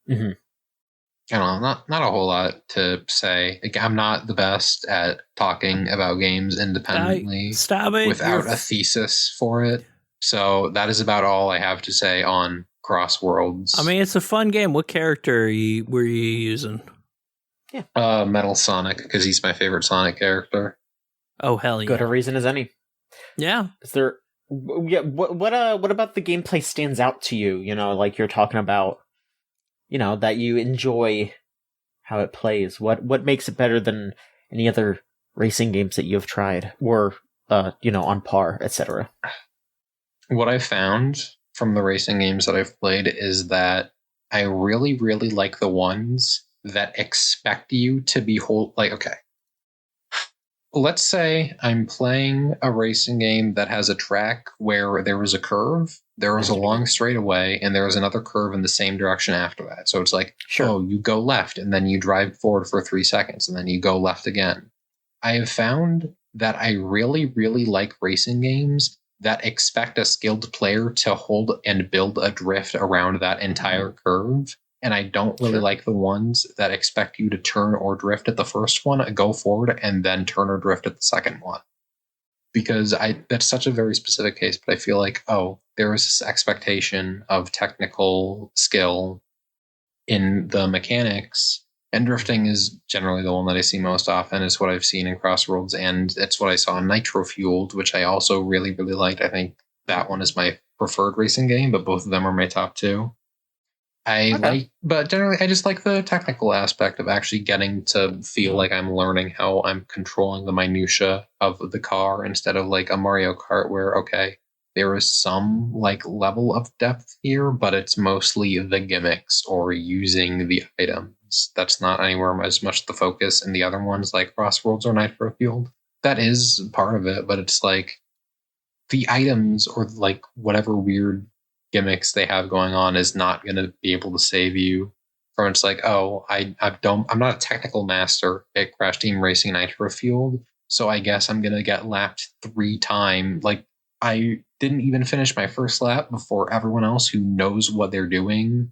I don't know, not a whole lot to say. Like, I'm not the best at talking about games independently without a thesis for it. So that is about all I have to say on Crossworlds. I mean, it's a fun game. What character were you using? Yeah, Metal Sonic, because he's my favorite Sonic character. Oh, hell yeah. Good a reason as any. Yeah. Is there Yeah, what about the gameplay stands out to you? You know, like you're talking about, you know, that you enjoy how it plays. What makes it better than any other racing games that you have tried, or you know, on par, etc.? What I found from the racing games that I've played is that I really, really like the ones that expect you to be okay. Let's say I'm playing a racing game that has a track where there is a curve, there is a long straightaway, and there is another curve in the same direction after that. So it's like, oh, you go left, and then you drive forward for 3 seconds, and then you go left again. I have found that I really, really like racing games that expect a skilled player to hold and build a drift around that entire curve. And I don't really like the ones that expect you to turn or drift at the first one, go forward, and then turn or drift at the second one. Because that's such a very specific case, but I feel like, there is this expectation of technical skill in the mechanics. And drifting is generally the one that I see most often. It's what I've seen in Crossworlds, and it's what I saw in Nitro Fueled, which I also really, really liked. I think that one is my preferred racing game, but both of them are my top 2. But generally, I just like the technical aspect of actually getting to feel like I'm learning how I'm controlling the minutia of the car instead of like a Mario Kart where, okay, there is some like level of depth here, but it's mostly the gimmicks or using the items. That's not anywhere as much the focus in the other ones like Crossworlds or Nitro Fueled. That is part of it, but it's like the items or like whatever weird gimmicks they have going on is not going to be able to save you from it's like, I'm not a technical master at Crash Team Racing Nitro Fueled, so I guess I'm going to get lapped 3 times. Like, I didn't even finish my first lap before everyone else who knows what they're doing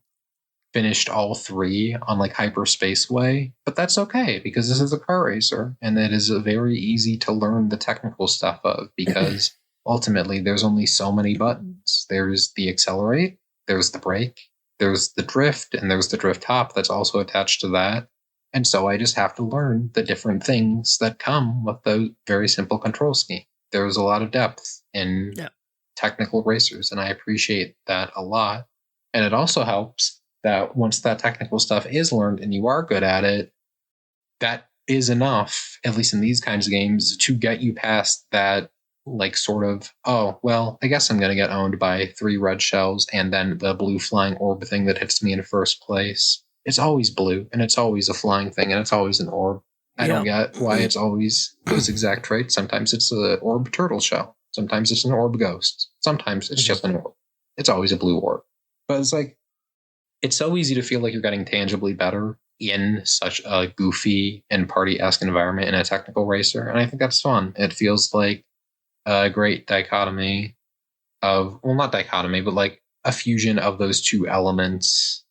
finished all 3 on like Hyperspaceway, but that's okay because this is a car racer and it is very easy to learn the technical stuff of because ultimately there's only so many buttons. There's the accelerate, there's the brake, there's the drift, and there's the drift hop that's also attached to that. And so I just have to learn the different things that come with the very simple control scheme. There's a lot of depth in technical racers, and I appreciate that a lot. And it also helps that once that technical stuff is learned and you are good at it, that is enough, at least in these kinds of games, to get you past that like sort of, I guess I'm going to get owned by 3 red shells and then the blue flying orb thing that hits me in first place. It's always blue, and it's always a flying thing, and it's always an orb. I don't get why it's always those exact traits. Sometimes it's an orb turtle shell. Sometimes it's an orb ghost. Sometimes it's just an orb. It's always a blue orb. But it's like, it's so easy to feel like you're getting tangibly better in such a goofy and party-esque environment in a technical racer, and I think that's fun. It feels like a great dichotomy of, well, not dichotomy, but like a fusion of those 2 elements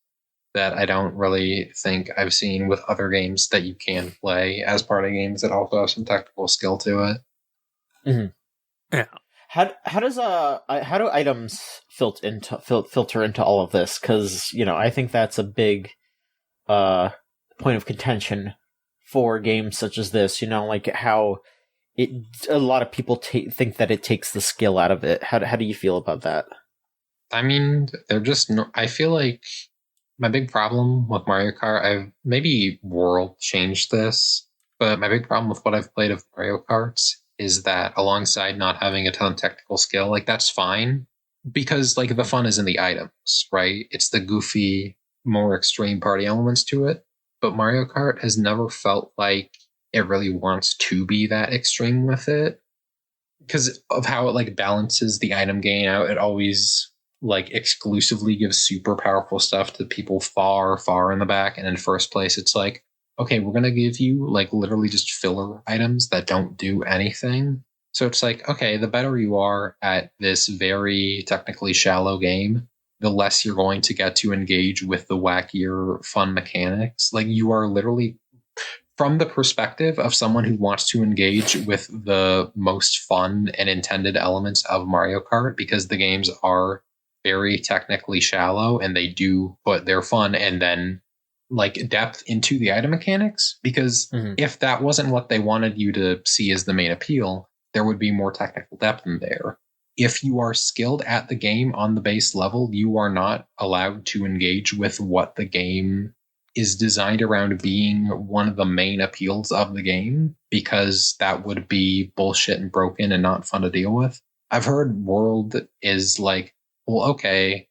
that I don't really think I've seen with other games that you can play as party games that also have some technical skill to it. Mm-hmm. Yeah. How do items filter into all of this? Because, you know, I think that's a big point of contention for games such as this. You know, like how a lot of people think that it takes the skill out of it. How do you feel about that? I mean, I feel like my big problem with Mario Kart, maybe World changed this, but my big problem with what I've played of Mario Karts is that alongside not having a ton of technical skill, like that's fine because like the fun is in the items, right? It's the goofy, more extreme party elements to it. But Mario Kart has never felt like it really wants to be that extreme with it because of how it like balances the item gain out. It always like exclusively gives super powerful stuff to people far, far in the back. And in first place, it's like, okay, we're going to give you like literally just filler items that don't do anything. So it's like, okay, the better you are at this very technically shallow game, the less you're going to get to engage with the wackier fun mechanics. Like you are literally, from the perspective of someone who wants to engage with the most fun and intended elements of Mario Kart, because the games are very technically shallow and they do put their fun and then like depth into the item mechanics, because if that wasn't what they wanted you to see as the main appeal, there would be more technical depth in there. if you are skilled at the game on the base level, you are not allowed to engage with what the game is designed around being one of the main appeals of the game, because that would be bullshit and broken and not fun to deal with. I've heard World is like, well, okay,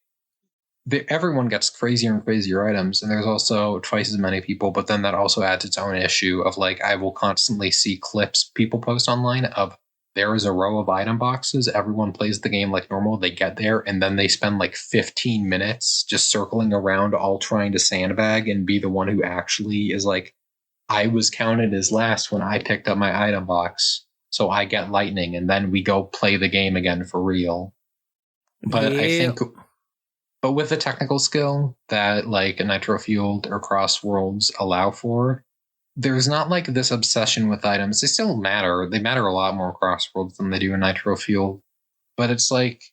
everyone gets crazier and crazier items, and there's also twice as many people, but then that also adds its own issue of like, I will constantly see clips people post online of there is a row of item boxes, everyone plays the game like normal, they get there, and then they spend like 15 minutes just circling around, all trying to sandbag and be the one who actually is like, I was counted as last when I picked up my item box, so I get lightning, and then we go play the game again for real. But I think, but with the technical skill that like Nitro Fueled or Crossworlds allow for, there's not like this obsession with items. They still matter. They matter a lot more in Crossworlds than they do in Nitro Fueled. But it's like,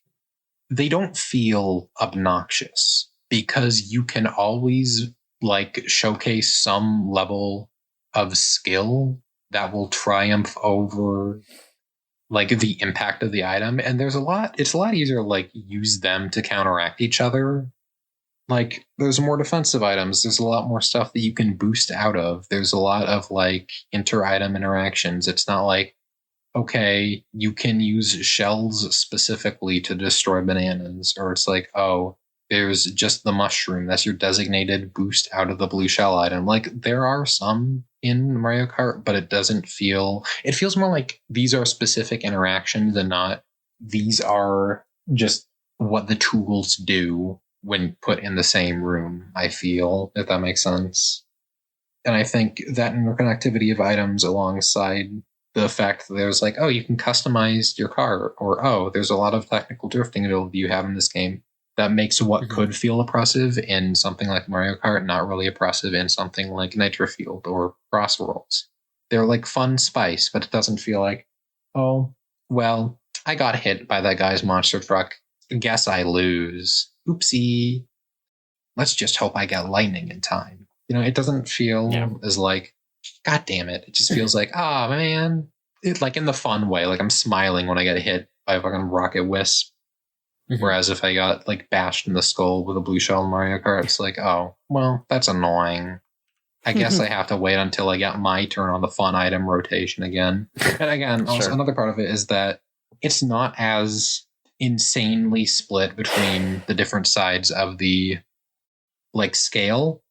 they don't feel obnoxious because you can always like showcase some level of skill that will triumph over like the impact of the item. And it's a lot easier to like use them to counteract each other. Like, there's more defensive items. There's a lot more stuff that you can boost out of. There's a lot of, like, inter-item interactions. It's not like, okay, you can use shells specifically to destroy bananas. Or it's like, oh, there's just the mushroom. That's your designated boost out of the blue shell item. Like, there are some in Mario Kart, but it doesn't feel... It feels more like these are specific interactions and not these are just what the tools do when put in the same room, I feel, if that makes sense. And I think that interconnectivity of items alongside the fact that there's like, oh, you can customize your car, or oh, there's a lot of technical drifting ability you have in this game, that makes what could feel oppressive in something like Mario Kart not really oppressive in something like Nitro Fueled or Crossworlds. They're like fun spice, but it doesn't feel like, oh, well, I got hit by that guy's monster truck. Guess I lose. Oopsie. Let's just hope I get lightning in time. You know, it doesn't feel as like, God damn it. It just feels like, ah, man. It, like in the fun way. Like I'm smiling when I get hit by a fucking rocket wisp. Whereas if I got like bashed in the skull with a blue shell in Mario Kart, it's like, oh, well, that's annoying. I guess I have to wait until I get my turn on the fun item rotation again. And again, also another part of it is that it's not as insanely split between the different sides of the like scale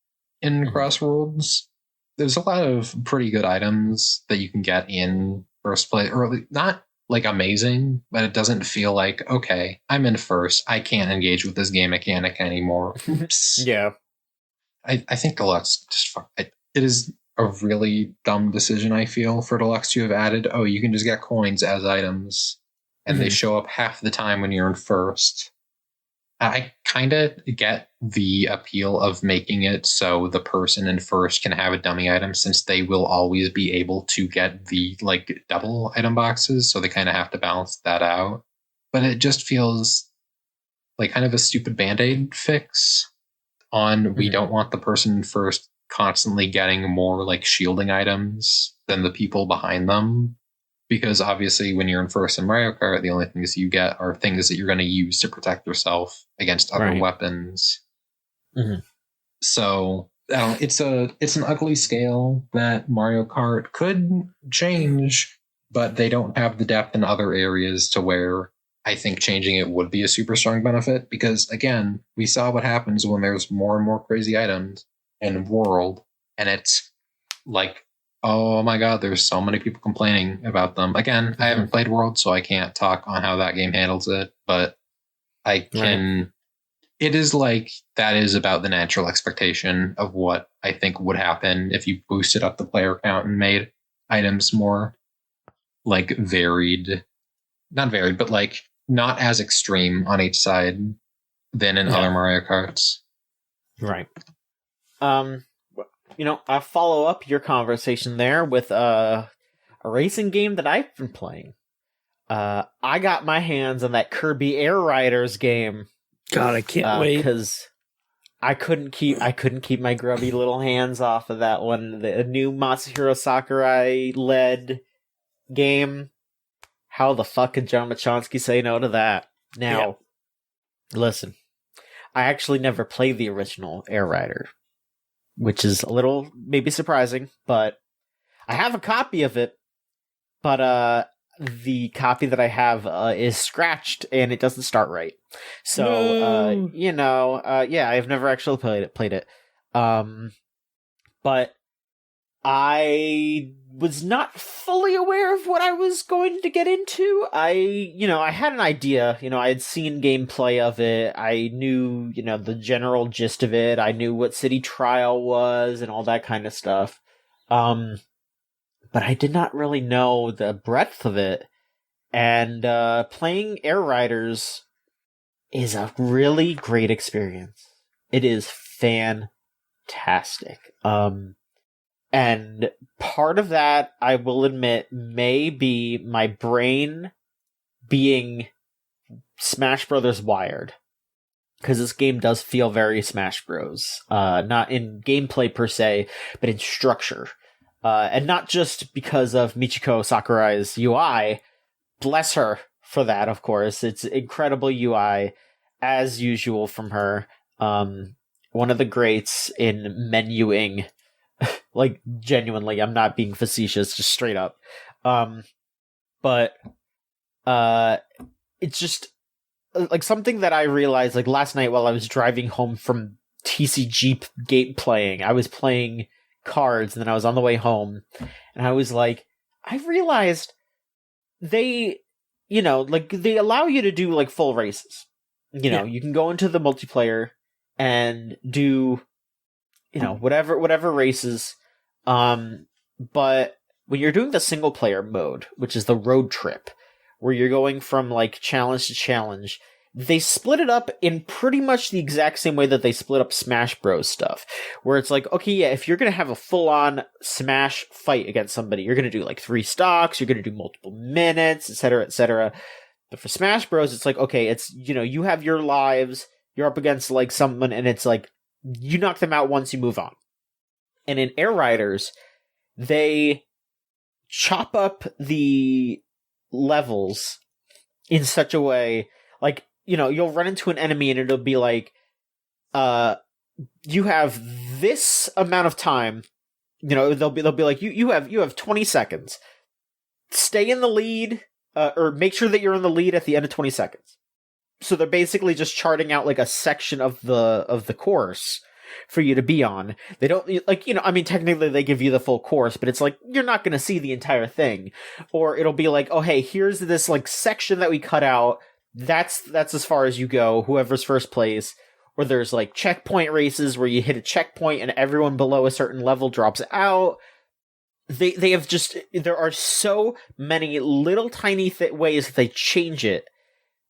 in Crossworlds. There's a lot of pretty good items that you can get in first place, or not like amazing, but it doesn't feel like, okay, I'm in first, I can't engage with this game mechanic anymore. Yeah. I think Deluxe just it is a really dumb decision, I feel, for Deluxe to have added, oh, you can just get coins as items, and they show up half the time when you're in first. I kind of get the appeal of making it so the person in first can have a dummy item, since they will always be able to get the like double item boxes, so they kind of have to balance that out. But it just feels like kind of a stupid Band-Aid fix on we don't want the person in first constantly getting more like shielding items than the people behind them. Because obviously when you're in first in Mario Kart, the only things you get are things that you're going to use to protect yourself against other weapons. So it's an ugly scale that Mario Kart could change, but they don't have the depth in other areas to where I think changing it would be a super strong benefit. Because again, we saw what happens when there's more and more crazy items in World, and it's like, oh my god, there's so many people complaining about them. Again, I haven't played World, so I can't talk on how that game handles it, but I can... It is like, that is about the natural expectation of what I think would happen if you boosted up the player count and made items more, like, varied. Not varied, but, like, not as extreme on each side than in other Mario Karts. Right. You know, I'll follow up your conversation there with a racing game that I've been playing. I got my hands on that Kirby Air Riders game. God, I can't wait, because I couldn't keep my grubby little hands off of that one. The new Masahiro Sakurai led game How the fuck can John Machonsky say no to that? Now, listen, I actually never played the original Air Rider, which is a little maybe surprising, but I have a copy of it, but the copy that I have is scratched and it doesn't start right. So, I've never actually played it. But I was not fully aware of what I was going to get into. I had an idea. I had seen gameplay of it. I knew, the general gist of it. I knew what City Trial was and all that kind of stuff. But I did not really know the breadth of it. And playing Air Riders is a really great experience. It is fantastic. And part of that, I will admit, may be my brain being Smash Brothers wired. Because this game does feel very Smash Bros. Not in gameplay per se, but in structure. And not just because of Michiko Sakurai's UI. Bless her for that, of course. It's incredible UI, as usual from her. One of the greats in menuing. Like, genuinely, I'm not being facetious, just straight up. But it's just, like, something that I realized, like, last night while I was driving home from TCG game playing, I was playing cards, and then I was on the way home, and I was like, I realized they, they allow you to do, like, full races. You can go into the multiplayer and do, whatever races. But when you're doing the single player mode, which is the road trip, where you're going from, like, challenge to challenge, they split it up in pretty much the exact same way that they split up Smash Bros. Stuff. Where it's like, okay, yeah, if you're gonna have a full-on Smash fight against somebody, you're gonna do, like, 3 stocks, you're gonna do multiple minutes, etc., etc. But for Smash Bros., it's like, okay, it's, you have your lives, you're up against, like, someone, and it's like, you knock them out once, you move on. And in Air Riders, they chop up the levels in such a way, like, you'll run into an enemy and it'll be like, you have this amount of time, they'll be like, you have 20 seconds. Stay in the lead, or make sure that you're in the lead at the end of 20 seconds. So they're basically just charting out, like, a section of the course for you to be on. They don't, like, technically they give you the full course, but it's like, you're not going to see the entire thing. Or it'll be like, oh, hey, here's this, like, section that we cut out. That's as far as you go, whoever's first place. Or there's, like, checkpoint races where you hit a checkpoint and everyone below a certain level drops out. They have just, there are so many little tiny ways that they change it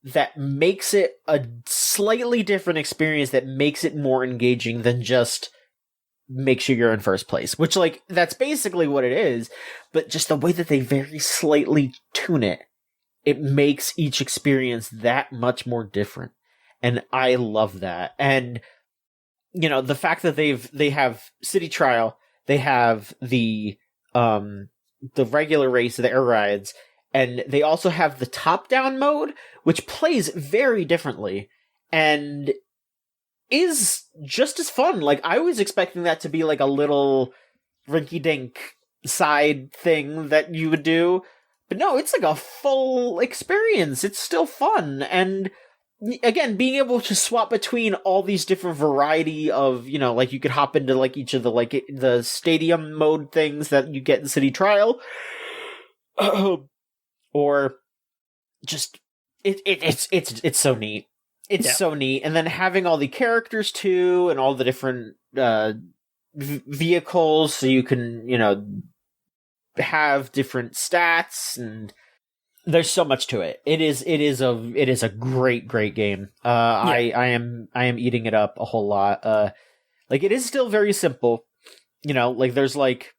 that makes it a slightly different experience, that makes it more engaging than just make sure you're in first place. Which, like, that's basically what it is, but just the way that they very slightly tune it, it makes each experience that much more different. And I love that. And, the fact that they have City Trial, they have the regular race, the air rides, and they also have the top-down mode, which plays very differently, and is just as fun. Like, I was expecting that to be, like, a little rinky-dink side thing that you would do, but no, it's like a full experience. It's still fun, and again, being able to swap between all these different variety of, like, you could hop into, like, each of the, like, the stadium mode things that you get in City Trial, or just it's so neat. It's so neat. And then having all the characters too, and all the different vehicles, so you can have different stats, and there's so much to it. It is a great game. I am eating it up a whole lot. Like, it is still very simple. Like, there's like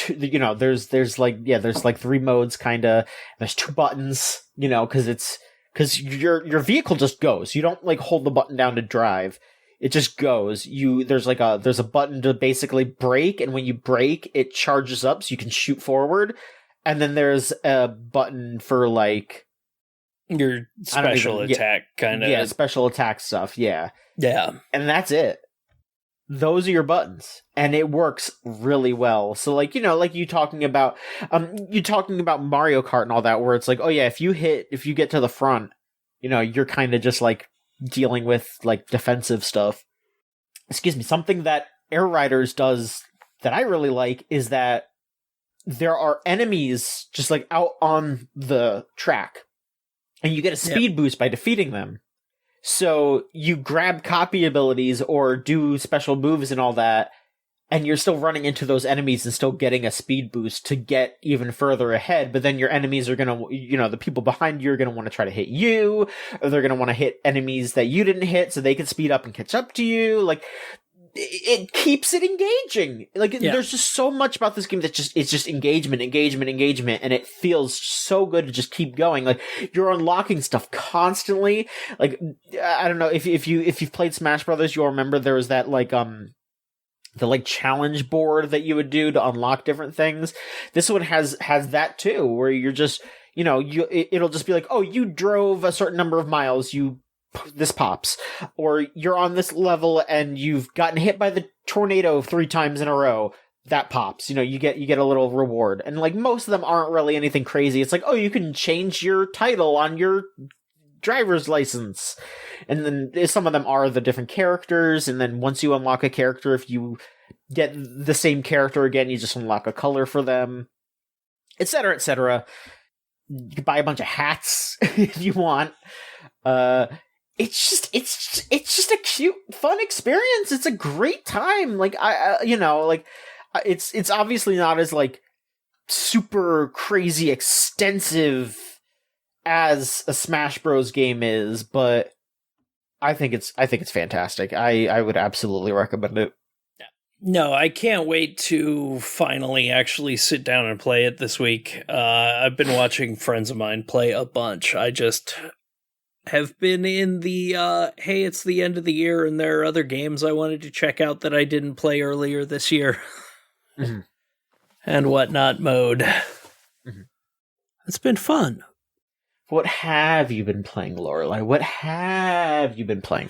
there's like 3 modes, kinda. There's 2 buttons, because your vehicle just goes. You don't, like, hold the button down to drive. It just goes. There's a button to basically brake, and when you brake, it charges up so you can shoot forward. and then there's a button for like your special attack kind of. Yeah, special attack stuff. Yeah. Yeah. And that's it. Those are your buttons, and it works really well. So, like, like you talking about Mario Kart and all that, where it's like, oh yeah, if you get to the front, you're kind of just like dealing with like defensive stuff. Excuse me. Something that Air Riders does that I really like is that there are enemies just like out on the track, and you get a speed boost by defeating them. So you grab copy abilities or do special moves and all that, and you're still running into those enemies and still getting a speed boost to get even further ahead. But then your enemies are going to, the people behind you are going to want to try to hit you, or they're going to want to hit enemies that you didn't hit so they can speed up and catch up to you. Like, it keeps it engaging. Like, there's just so much about this game that it's just engagement, and it feels so good to just keep going. Like, you're unlocking stuff constantly. Like, I don't know if you've played Smash Brothers, you'll remember there was that like the like challenge board that you would do to unlock different things. This one has that too, where you're just it'll just be like, oh, you drove a certain number of miles, this pops, or you're on this level and you've gotten hit by the tornado 3 times in a row, that pops. You get a little reward. And like most of them aren't really anything crazy. It's like, oh, you can change your title on your driver's license, and then some of them are the different characters, and then once you unlock a character, if you get the same character again, you just unlock a color for them, etc., etc. You can buy a bunch of hats if you want. It's just a cute, fun experience. It's a great time. Like, it's obviously not as like super crazy extensive as a Smash Bros. Game is, but I think it's fantastic. I would absolutely recommend it. No, I can't wait to finally actually sit down and play it this week. I've been watching friends of mine play a bunch. I just have been in the, hey, it's the end of the year and there are other games I wanted to check out that I didn't play earlier this year. Mm-hmm. And whatnot mode. Mm-hmm. It's been fun. What have you been playing, Lorelai? What have you been playing?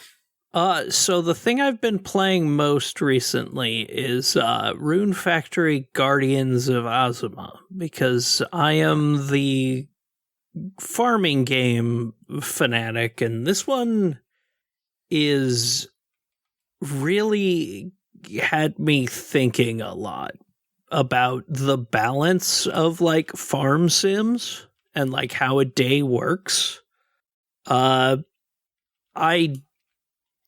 So the thing I've been playing most recently is Rune Factory Guardians of Azuma, because I am the farming game fanatic, and this one is really had me thinking a lot about the balance of like farm sims and like how a day works. I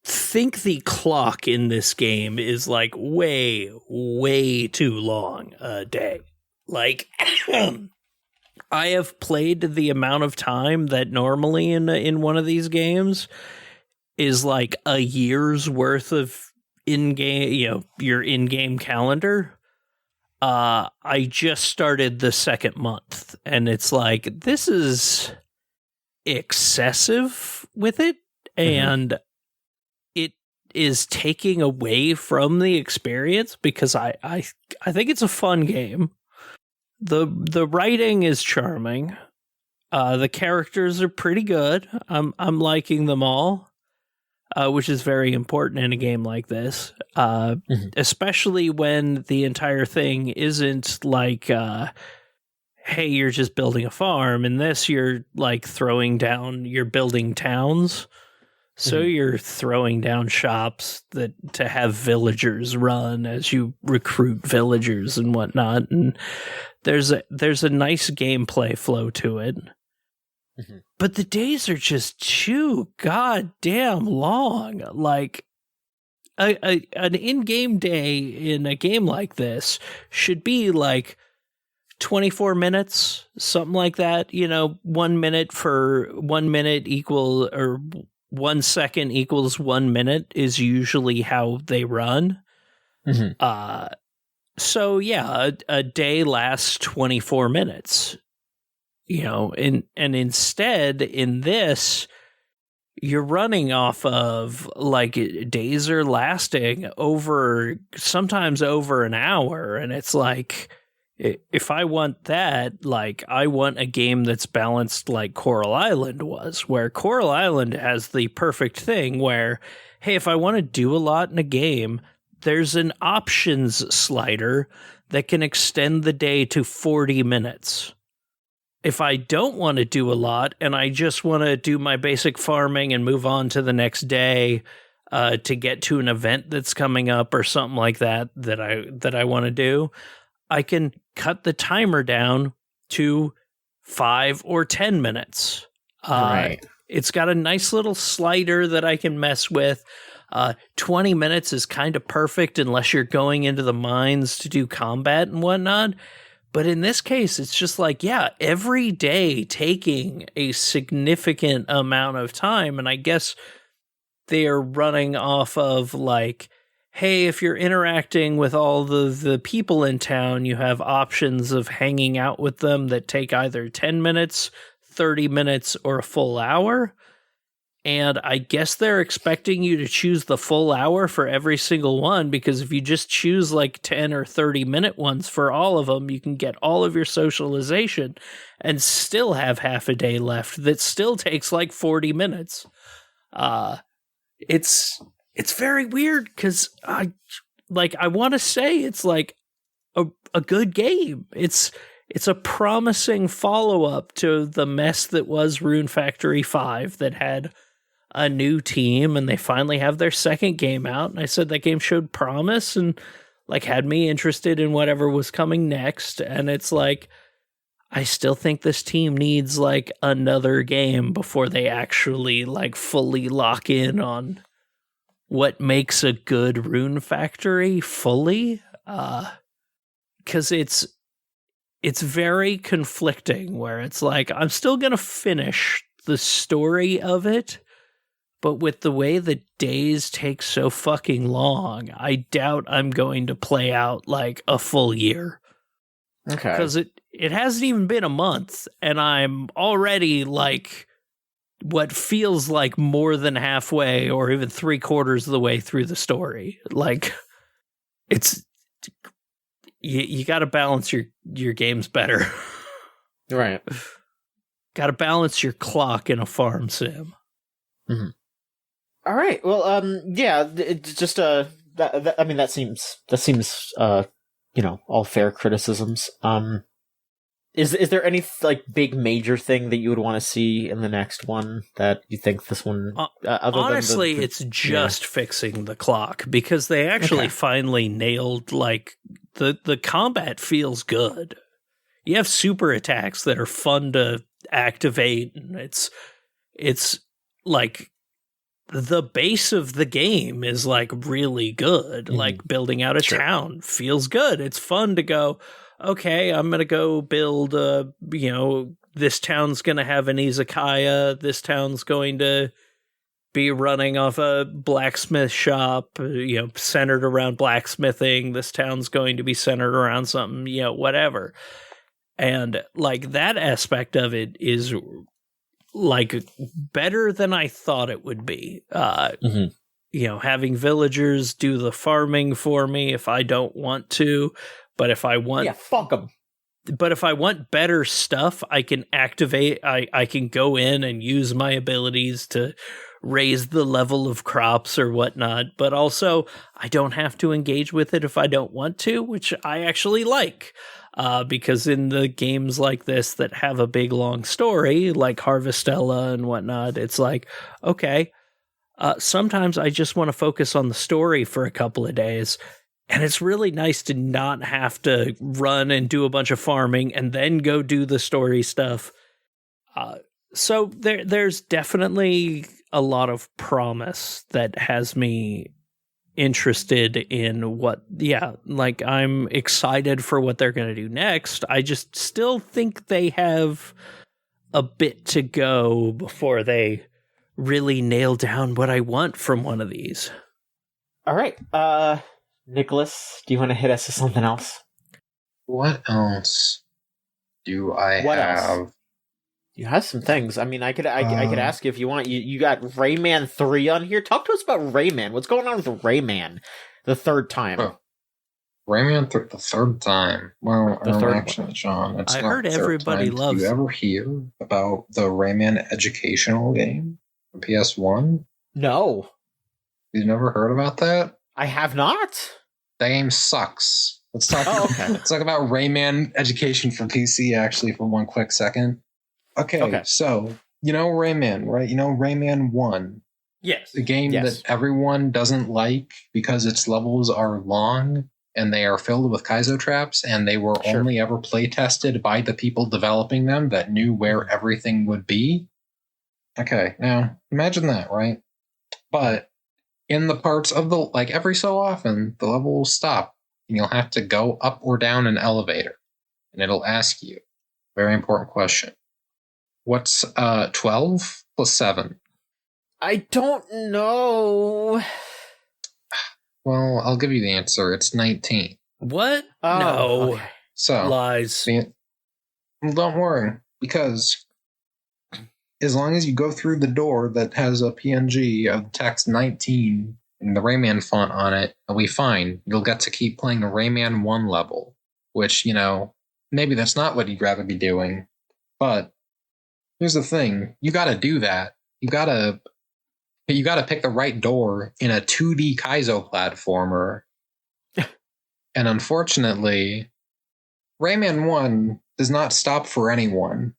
think the clock in this game is like way, way too long a day. Like, I have played the amount of time that normally in one of these games is like a year's worth of in-game, your in-game calendar. I just started the second month, and it's like, this is excessive with it, and it is taking away from the experience, because I think it's a fun game. The writing is charming. The characters are pretty good. I'm liking them all, which is very important in a game like this. Especially when the entire thing isn't like, hey, you're just building a farm. In this, you're like you're building towns. So you're throwing down shops to have villagers run as you recruit villagers and whatnot. And there's a nice gameplay flow to it. But the days are just too goddamn long. Like, an in-game day in a game like this should be like 24 minutes, something like that. 1 minute for 1 minute equal, or 1 second equals 1 minute is usually how they run. So yeah, a day lasts 24 minutes. And instead in this, you're running off of like days are lasting sometimes over an hour, and it's like if I want that, like, I want a game that's balanced like Coral Island was, where Coral Island has the perfect thing where, hey, if I want to do a lot in a game, there's an options slider that can extend the day to 40 minutes. If I don't want to do a lot and I just want to do my basic farming and move on to the next day to get to an event that's coming up or something like that I want to do, I can cut the timer down to 5 or 10 minutes. Right. It's got a nice little slider that I can mess with. 20 minutes is kind of perfect unless you're going into the mines to do combat and whatnot. But in this case, it's just like, yeah, every day taking a significant amount of time. And I guess they are running off of like, hey, if you're interacting with all the people in town, you have options of hanging out with them that take either 10 minutes, 30 minutes, or a full hour. And I guess they're expecting you to choose the full hour for every single one, because if you just choose like 10 or 30 minute ones for all of them, you can get all of your socialization and still have half a day left that still takes like 40 minutes. It's very weird because I want to say it's like a good game. It's a promising follow-up to the mess that was Rune Factory 5 that had a new team, and they finally have their second game out. And I said that game showed promise and like had me interested in whatever was coming next. And it's like, I still think this team needs like another game before they actually like fully lock in on what makes a good Rune Factory fully. 'Cause it's very conflicting where it's like, I'm still going to finish the story of it, but with the way the days take so fucking long, I doubt I'm going to play out like a full year. Okay. Because it hasn't even been a month, and I'm already like what feels like more than halfway or even 3/4 of the way through the story. Like, it's... You got to balance your games better. Right. Got to balance your clock in a farm sim. Mm-hmm. All right. Well, yeah. It's just I mean, that seems all fair criticisms. Is there any like big major thing that you would want to see in the next one that you think this one? Honestly, it's just fixing the clock, because they actually finally nailed like. The combat feels good. You have super attacks that are fun to activate, and it's like the base of the game is like really good. Mm-hmm. Like building out a town feels good. It's fun to go, okay, I'm going to go build this town's going to have an izakaya. This town's going to be running off a blacksmith shop, centered around blacksmithing. This town's going to be centered around something, whatever. And like that aspect of it is like better than I thought it would be. Having villagers do the farming for me if I don't want to, but if I want... Yeah, fuck them. But if I want better stuff, I can activate, I can go in and use my abilities to raise the level of crops or whatnot, but also I don't have to engage with it if I don't want to, which I actually like, because in the games like this that have a big long story, like Harvestella and whatnot, it's like, okay, sometimes I just want to focus on the story for a couple of days, and it's really nice to not have to run and do a bunch of farming and then go do the story stuff. So there's definitely a lot of promise that has me interested in I'm excited for what they're going to do next. I just still think they have a bit to go before they really nail down what I want from one of these. All right. Nikolas, do you want to hit us with something else? What else do I have? Else? You have some things. I mean, I could ask you if you want. You got Rayman 3 on here. Talk to us about Rayman. What's going on with Rayman the third time? Rayman the third time. Well, The third actually, John, it's I not heard the third everybody time. loves Did you ever hear about the Rayman educational game for PS1? No. You never heard about that? I have not. That game sucks. Let's talk. Okay. Let's talk about Rayman education for PC. Actually, for one quick second. Okay. So you know Rayman, right? You know Rayman 1. Yes. The game that everyone doesn't like because its levels are long and they are filled with Kaizo traps, and they were only ever play tested by the people developing them that knew where everything would be. Okay, now imagine that, right? But in the parts of the, like every so often, the level will stop and you'll have to go up or down an elevator. And it'll ask you, very important question. What's 12 plus 7? I don't know. Well, I'll give you the answer. It's 19. What? Oh, no. okay. So Lies. Don't worry, because as long as you go through the door that has a PNG of text 19 and the Rayman font on it, it'll be fine. You'll get to keep playing the Rayman 1 level, which, maybe that's not what you'd rather be doing. But here's the thing. You got to do that. You got to pick the right door in a 2D Kaizo platformer. And unfortunately, Rayman 1 does not stop for anyone.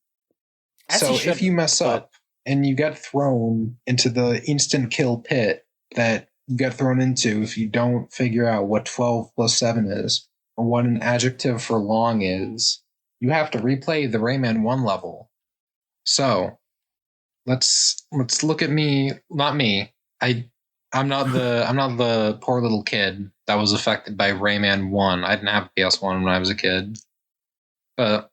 So if you mess up and you get thrown into the instant kill pit that you get thrown into if you don't figure out what 12 plus 7 is, or what an adjective for long is, you have to replay the Rayman 1 level. So let's look at me, not me. I'm not the poor little kid that was affected by Rayman 1. I didn't have a PS1 when I was a kid. But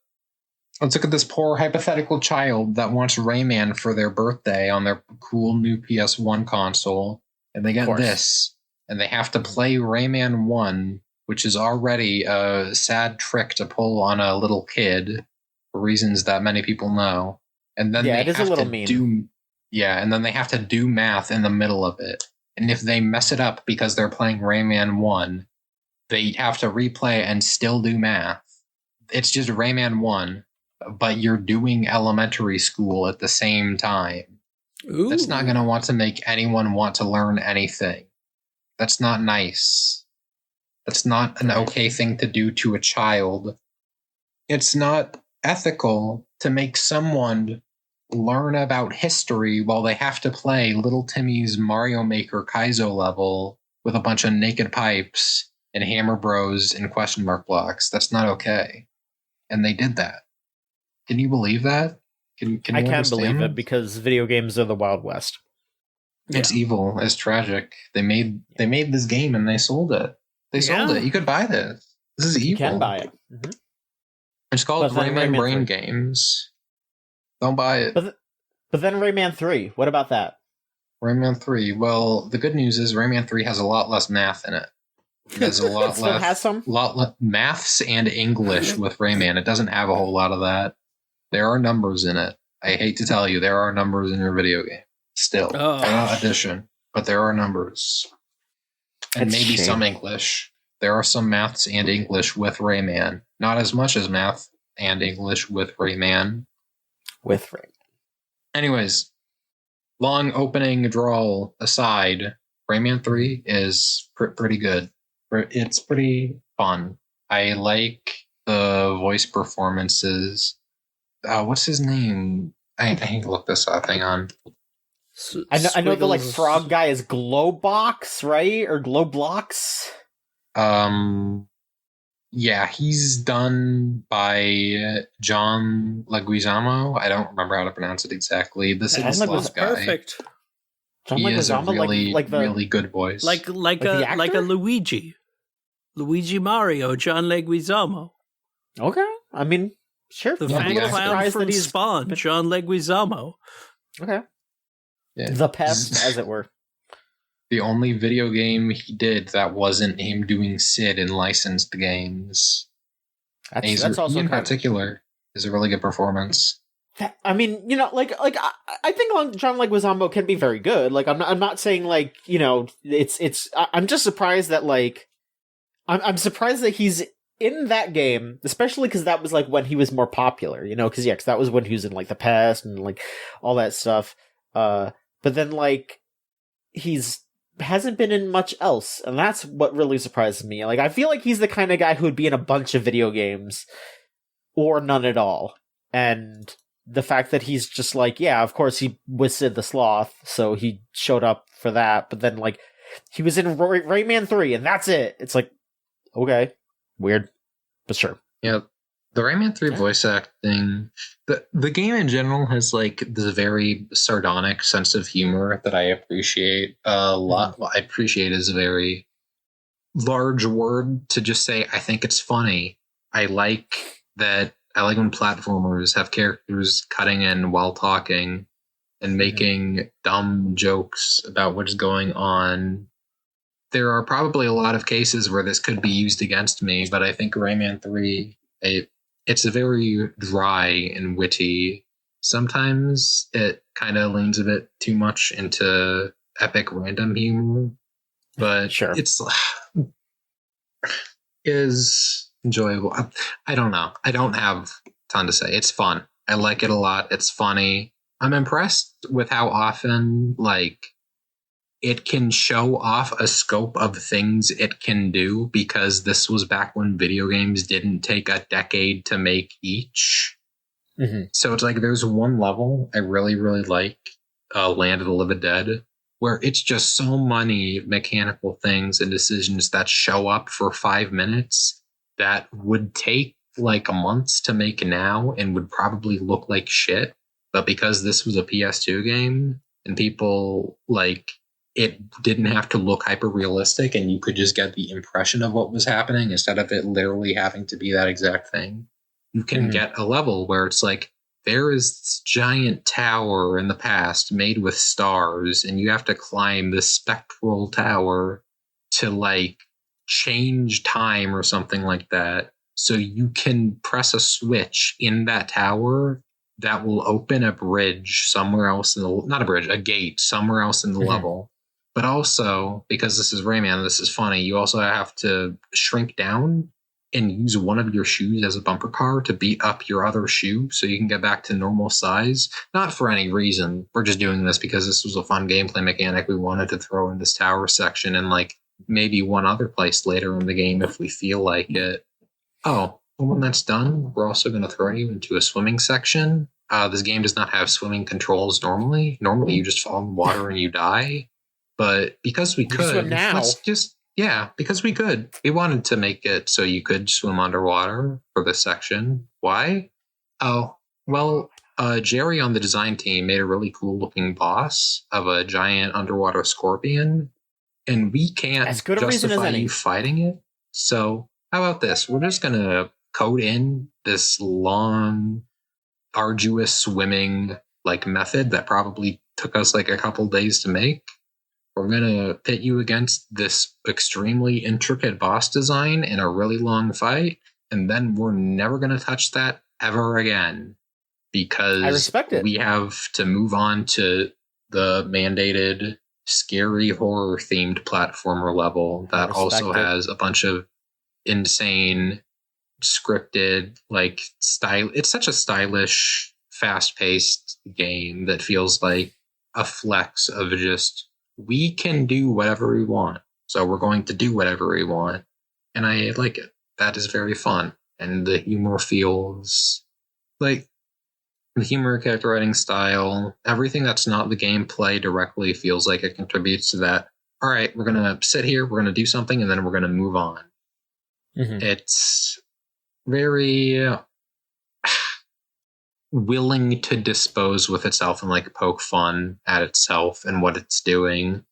let's look at this poor hypothetical child that wants Rayman for their birthday on their cool new PS1 console, and they get this, and they have to play Rayman 1, which is already a sad trick to pull on a little kid for reasons that many people know. And then they have to do math in the middle of it. And if they mess it up because they're playing Rayman 1, they have to replay and still do math. It's just Rayman 1, but you're doing elementary school at the same time. Ooh. That's not going to want to make anyone want to learn anything. That's not nice. That's not an okay thing to do to a child. It's not ethical to make someone learn about history while they have to play Little Timmy's Mario Maker Kaizo level with a bunch of naked pipes and Hammer Bros and question mark blocks. That's not okay. And they did that. Can you believe that? Can I can't believe it because video games are the Wild West. It's evil. It's tragic. They made this game and they sold it. They sold it. You could buy this. This is evil. You can buy it. Mm-hmm. It's called Rayman Brain Games. Don't buy it. But then Rayman 3. What about that? Rayman 3. Well, the good news is Rayman 3 has a lot less math in it. There's a lot less maths and English with Rayman. It doesn't have a whole lot of that. There are numbers in it. I hate to tell you, there are numbers in your video game. Still. Not addition, but there are numbers. And maybe some English. There are some maths and English with Rayman. Not as much as math and English with Rayman. Anyways, long opening drawl aside, Rayman 3 is pretty good. It's pretty fun. I like the voice performances. What's his name? I need to look this up. Hang on. I know the frog guy is Glowbox, right? Or Glowblocks? Yeah, he's done by John Leguizamo. I don't remember how to pronounce it exactly. This is the guy. Perfect. John He is a really good voice. Like a Luigi Mario, John Leguizamo. Okay, I mean, sure. The fang clown from Spawn, John Leguizamo. Okay. Yeah. The pest, as it were. The only video game he did that wasn't him doing Sid in licensed games. That's also in particular is a really good performance. I mean, I think John Leguizamo can be very good. Like, I'm not saying I'm just surprised that I'm surprised that he's in that game, especially because that was like when he was more popular, because that was when he was in like the past and like all that stuff. But then like hasn't been in much else, and that's what really surprises me. Like I feel like he's the kind of guy who would be in a bunch of video games or none at all. And the fact that he's just like, yeah, of course he was Sid the Sloth, so he showed up for that, but then like he was in Rayman 3 and that's it. It's like, okay, weird, but sure. Yeah, the Rayman 3 voice acting, the game in general has like this very sardonic sense of humor that I appreciate a lot. Well, I appreciate is a very large word to just say, I think it's funny. I like when platformers have characters cutting in while talking and making dumb jokes about what's going on. There are probably a lot of cases where this could be used against me, but I think Rayman 3, it's a very dry and witty. Sometimes it kind of leans a bit too much into epic random humor, but sure. is enjoyable. I don't know. I don't have a ton to say. It's fun. I like it a lot. It's funny. I'm impressed with how often like it can show off a scope of things it can do, because this was back when video games didn't take a decade to make each. Mm-hmm. So it's like there's one level I really, really like, Land of the Living Dead, where it's just so many mechanical things and decisions that show up for 5 minutes that would take like a month to make now and would probably look like shit. But because this was a PS2 game and people like, it didn't have to look hyper realistic and you could just get the impression of what was happening instead of it literally having to be that exact thing. You can get a level where it's like, there is this giant tower in the past made with stars, and you have to climb this spectral tower to like change time or something like that. So you can press a switch in that tower that will open a bridge somewhere else a gate somewhere else in the level. But also, because this is Rayman, this is funny, you also have to shrink down and use one of your shoes as a bumper car to beat up your other shoe so you can get back to normal size. Not for any reason. We're just doing this because this was a fun gameplay mechanic we wanted to throw in this tower section and like maybe one other place later in the game if we feel like it. Oh, and when that's done, we're also going to throw you into a swimming section. This game does not have swimming controls normally. Normally you just fall in water and you die. But because we could, because we could. We wanted to make it so you could swim underwater for this section. Why? Oh, well, Jerry on the design team made a really cool looking boss of a giant underwater scorpion, and we can't justify you fighting it. So how about this? We're just going to code in this long, arduous swimming like method that probably took us like a couple days to make. We're going to pit you against this extremely intricate boss design in a really long fight, and then we're never going to touch that ever again because I respect it. We have to move on to the mandated scary horror themed platformer level that also has a bunch of insane scripted like style. It's such a stylish, fast-paced game that feels like a flex of just, we can do whatever we want, so we're going to do whatever we want. And I like it. That is very fun. And the humor feels like the humor, character writing style, everything that's not the gameplay directly feels like it contributes to that. All right, we're going to sit here, we're going to do something, and then we're going to move on. Mm-hmm. It's very willing to dispose with itself and like poke fun at itself and what it's doing,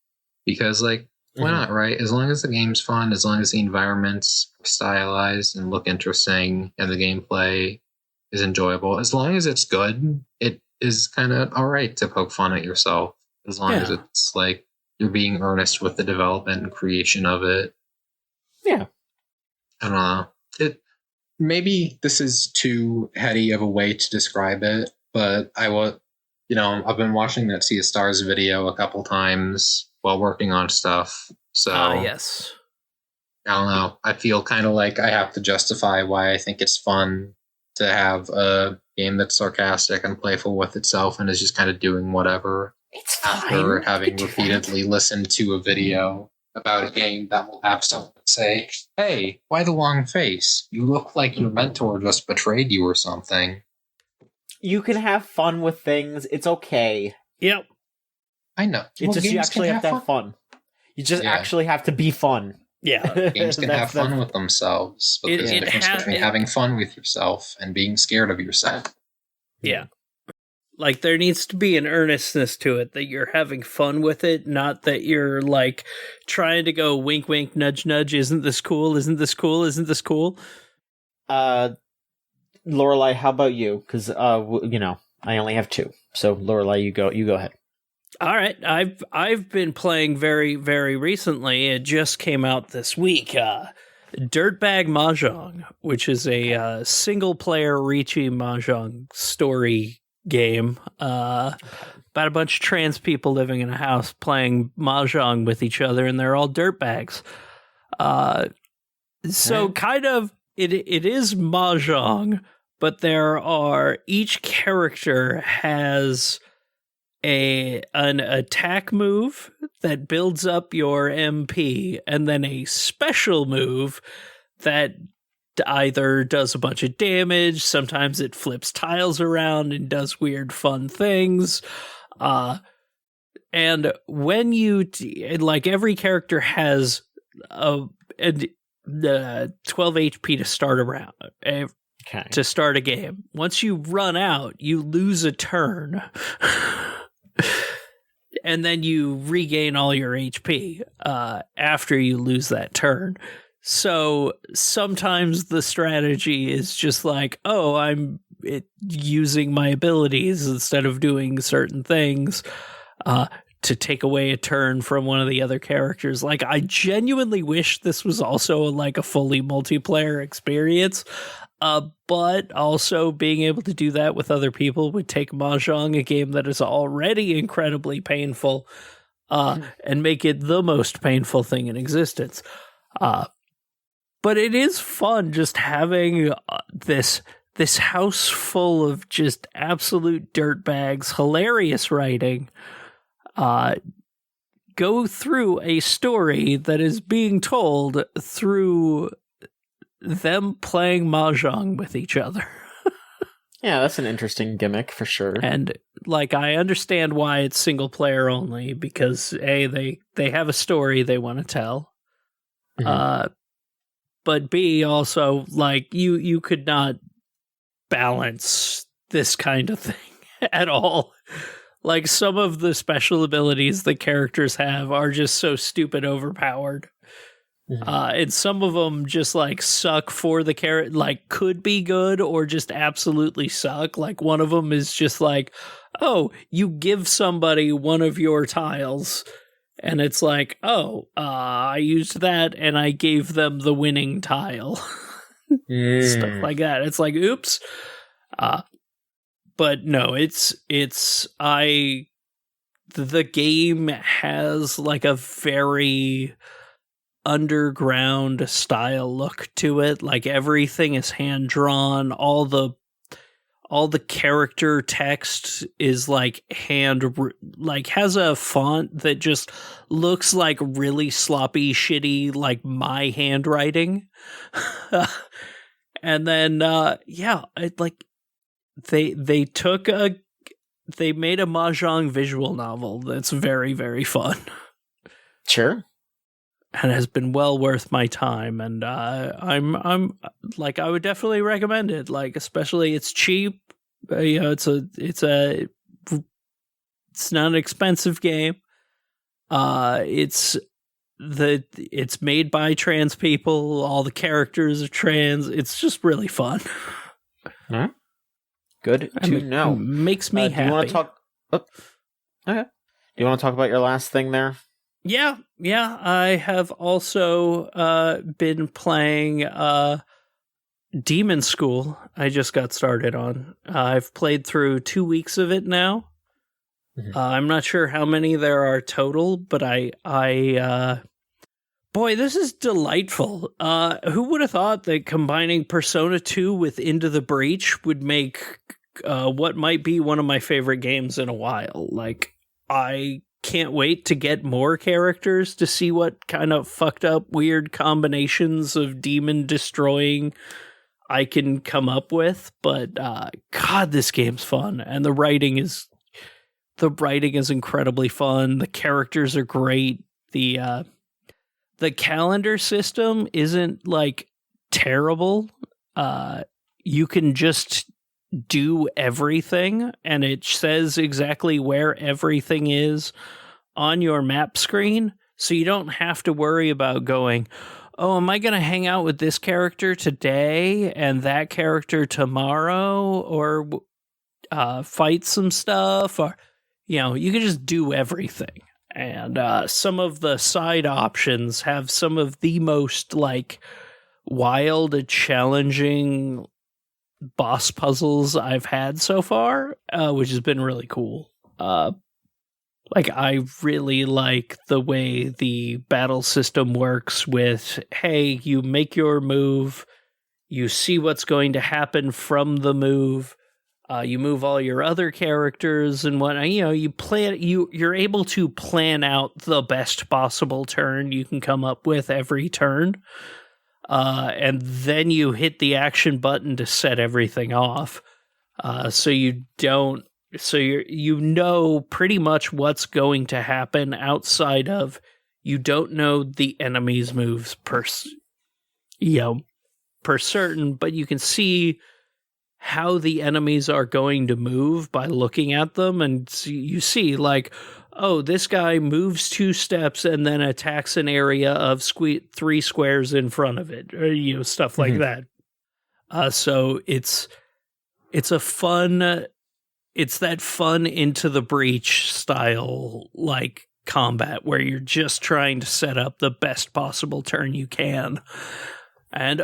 because like why not, right? As long as the game's fun, as long as the environments are stylized and look interesting and the gameplay is enjoyable, as long as it's good, it is kind of all right to poke fun at yourself, as long as it's like you're being earnest with the development and creation of it. I don't know, maybe this is too heady of a way to describe it, but I've been watching that Sea of Stars video a couple times while working on stuff. So yes. I don't know. I feel kind of like I have to justify why I think it's fun to have a game that's sarcastic and playful with itself and is just kind of doing whatever. It's after fine. having repeatedly listened to a video about a game that will have someone say, "Hey, why the long face? You look like your mentor just betrayed you or something." You can have fun with things. It's okay. Yep. I know. It's just you actually have to have fun. You just actually have to be fun. Yeah. Games can have fun with themselves, but there's a difference between having fun with yourself and being scared of yourself. Yeah. Like, there needs to be an earnestness to it, that you're having fun with it, not that you're, like, trying to go wink, wink, nudge, nudge, isn't this cool, isn't this cool, isn't this cool? Lorelai, how about you? Because, you know, I only have 2. So, Lorelai, you go ahead. All right. I've been playing very, very recently. It just came out this week. Dirtbag Mahjong, which is a single-player Riichi Mahjong story game about a bunch of trans people living in a house playing mahjong with each other, and they're all dirtbags. So kind of it is mahjong, but each character has an attack move that builds up your MP, and then a special move that either does a bunch of damage, sometimes it flips tiles around and does weird fun things. And when you, like, every character has a 12 HP to start around, to start a game. Once you run out, you lose a turn. And then you regain all your HP after you lose that turn. So sometimes the strategy is just like, oh, I'm using my abilities instead of doing certain things to take away a turn from one of the other characters. Like, I genuinely wish this was also like a fully multiplayer experience, but also being able to do that with other people would take Mahjong, a game that is already incredibly painful, and make it the most painful thing in existence. But it is fun just having this house full of just absolute dirtbags, hilarious writing, go through a story that is being told through them playing mahjong with each other. Yeah, that's an interesting gimmick for sure. And, like, I understand why it's single player only, because A, they have a story they want to tell. Mm-hmm. But B, also, like, you could not balance this kind of thing at all. Like, some of the special abilities the characters have are just so stupid overpowered. Mm-hmm. And some of them just, like, suck for the character, like, could be good or just absolutely suck. Like, one of them is just like, oh, you give somebody one of your tiles, and it's like, oh, I used that and I gave them the winning tile. Stuff like that. It's like, oops. But no, the game has like a very underground style look to it. Like, everything is hand drawn. All the character text is like has a font that just looks like really sloppy, shitty, like my handwriting. And then, they made a Mahjong visual novel that's very, very fun. Sure. And has been well worth my time, and I'm like, I would definitely recommend it. Like, especially it's cheap. It's not an expensive game. It's made by trans people. All the characters are trans. It's just really fun. Huh? Good to know. Makes me happy. Do you want to talk? Oh, okay. Do you want to talk about your last thing there? Yeah. I have also been playing Demonschool. I just got started on. I've played through 2 weeks of it now. Mm-hmm. I'm not sure how many there are total, but I Boy, this is delightful. Who would have thought that combining Persona 2 with Into the Breach would make what might be one of my favorite games in a while? Like, I can't wait to get more characters to see what kind of fucked up, weird combinations of demon destroying I can come up with. But God, this game's fun, and the writing is incredibly fun. The characters are great. The calendar system isn't like terrible. You can just do everything, and it says exactly where everything is on your map screen. So you don't have to worry about going, oh, am I going to hang out with this character today and that character tomorrow, or fight some stuff, or, you can just do everything. And some of the side options have some of the most like wild and challenging boss puzzles I've had so far, which has been really cool. I really like the way the battle system works with, hey, you make your move, you see what's going to happen from the move. You move all your other characters and whatnot. You plan. You're able to plan out the best possible turn you can come up with every turn, and then you hit the action button to set everything off. So you don't. So you know pretty much what's going to happen outside of you don't know the enemy's moves per certain, but you can see how the enemies are going to move by looking at them, and you see like, oh, this guy moves 2 steps and then attacks an area of 3 squares in front of it, or stuff like that. So it's that fun Into the Breach style like combat where you're just trying to set up the best possible turn you can. And,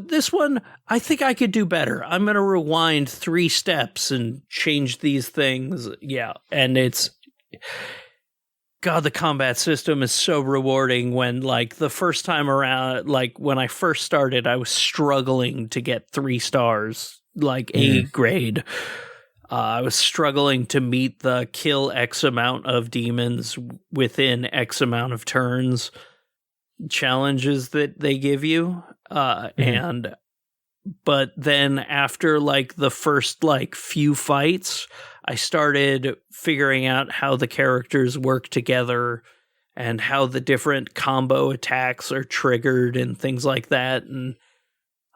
this one, I think I could do better. I'm going to rewind 3 steps and change these things. Yeah, and God, the combat system is so rewarding when, like, the first time around, like, when I first started, I was struggling to get 3 stars, like, A grade. I was struggling to meet the kill X amount of demons within X amount of turns challenges that they give you. But then after like the first like few fights, I started figuring out how the characters work together and how the different combo attacks are triggered and things like that. And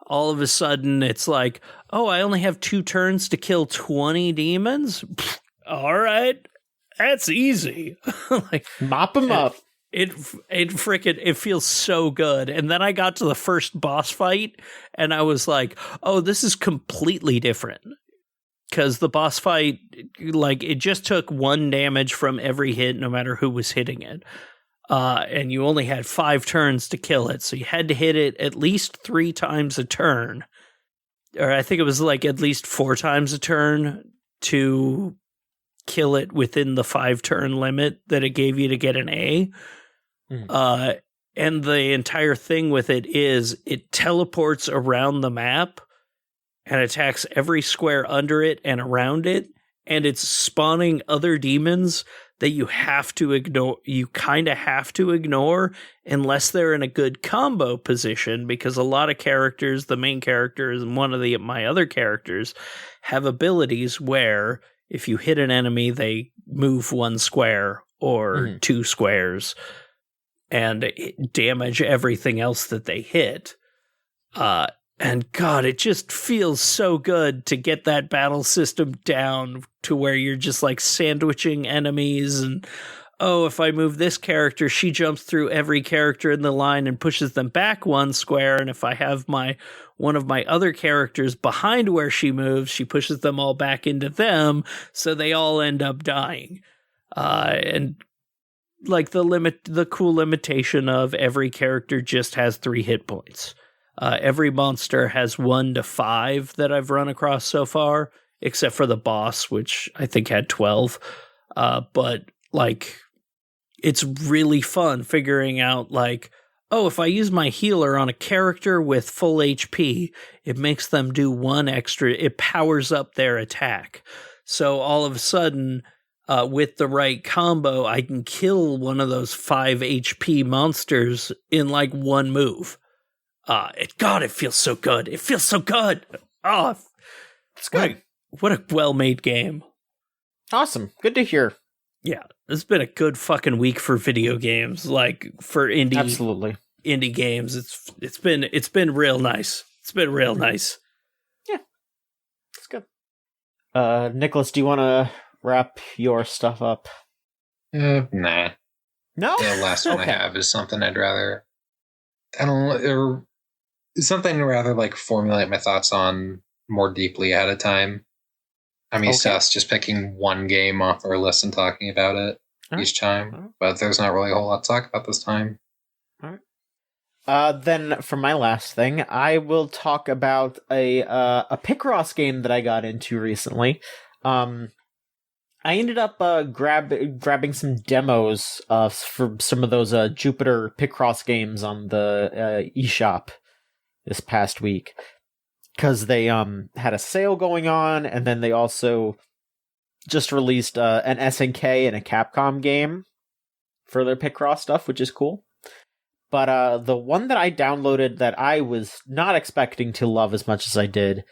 all of a sudden it's like, oh, I only have 2 turns to kill 20 demons. All right. That's easy. Like, mop them up. It feels so good. And then I got to the first boss fight and I was like, oh, this is completely different. Because the boss fight, like, it just took 1 damage from every hit, no matter who was hitting it. And you only had 5 turns to kill it. So you had to hit it at least 3 times a turn. Or I think it was like at least 4 times a turn to kill it within the 5 turn limit that it gave you to get an A. And the entire thing with it is it teleports around the map and attacks every square under it and around it. And it's spawning other demons that you have to ignore. You kind of have to ignore unless they're in a good combo position, because a lot of characters, the main characters and one of my other characters, have abilities where if you hit an enemy, they move 1 square or 2 squares and damage everything else that they hit. And God, it just feels so good to get that battle system down to where you're just like sandwiching enemies. And, oh, if I move this character, she jumps through every character in the line and pushes them back 1 square. And if I have one of my other characters behind where she moves, she pushes them all back into them. So they all end up dying. And like the cool limitation of every character just has 3 hit points. Every monster has 1 to 5 that I've run across so far, except for the boss, which I think had 12. But like, it's really fun figuring out like, oh, if I use my healer on a character with full HP, it makes them do 1 extra. It powers up their attack. So all of a sudden, with the right combo, I can kill one of those 5 HP monsters in like 1 move. God, it feels so good. It feels so good. Oh, it's good. What a well-made game. Awesome. Good to hear. Yeah, it's been a good fucking week for video games, like for indie games. It's been real nice. It's been real nice. Yeah, it's good. Nikolas, do you want to wrap your stuff up? Nah. No. The last one I have is something I'd rather. I don't know, or something to rather like formulate my thoughts on more deeply ahead of time. I'm used to us just picking one game off our list and talking about it each time, but there's not really a whole lot to talk about this time. All right. Then for my last thing, I will talk about a Picross game that I got into recently. I ended up grabbing some demos for some of those Jupiter Picross games on the eShop this past week. Because they had a sale going on, and then they also just released an SNK and a Capcom game for their Picross stuff, which is cool. But the one that I downloaded that I was not expecting to love as much as I did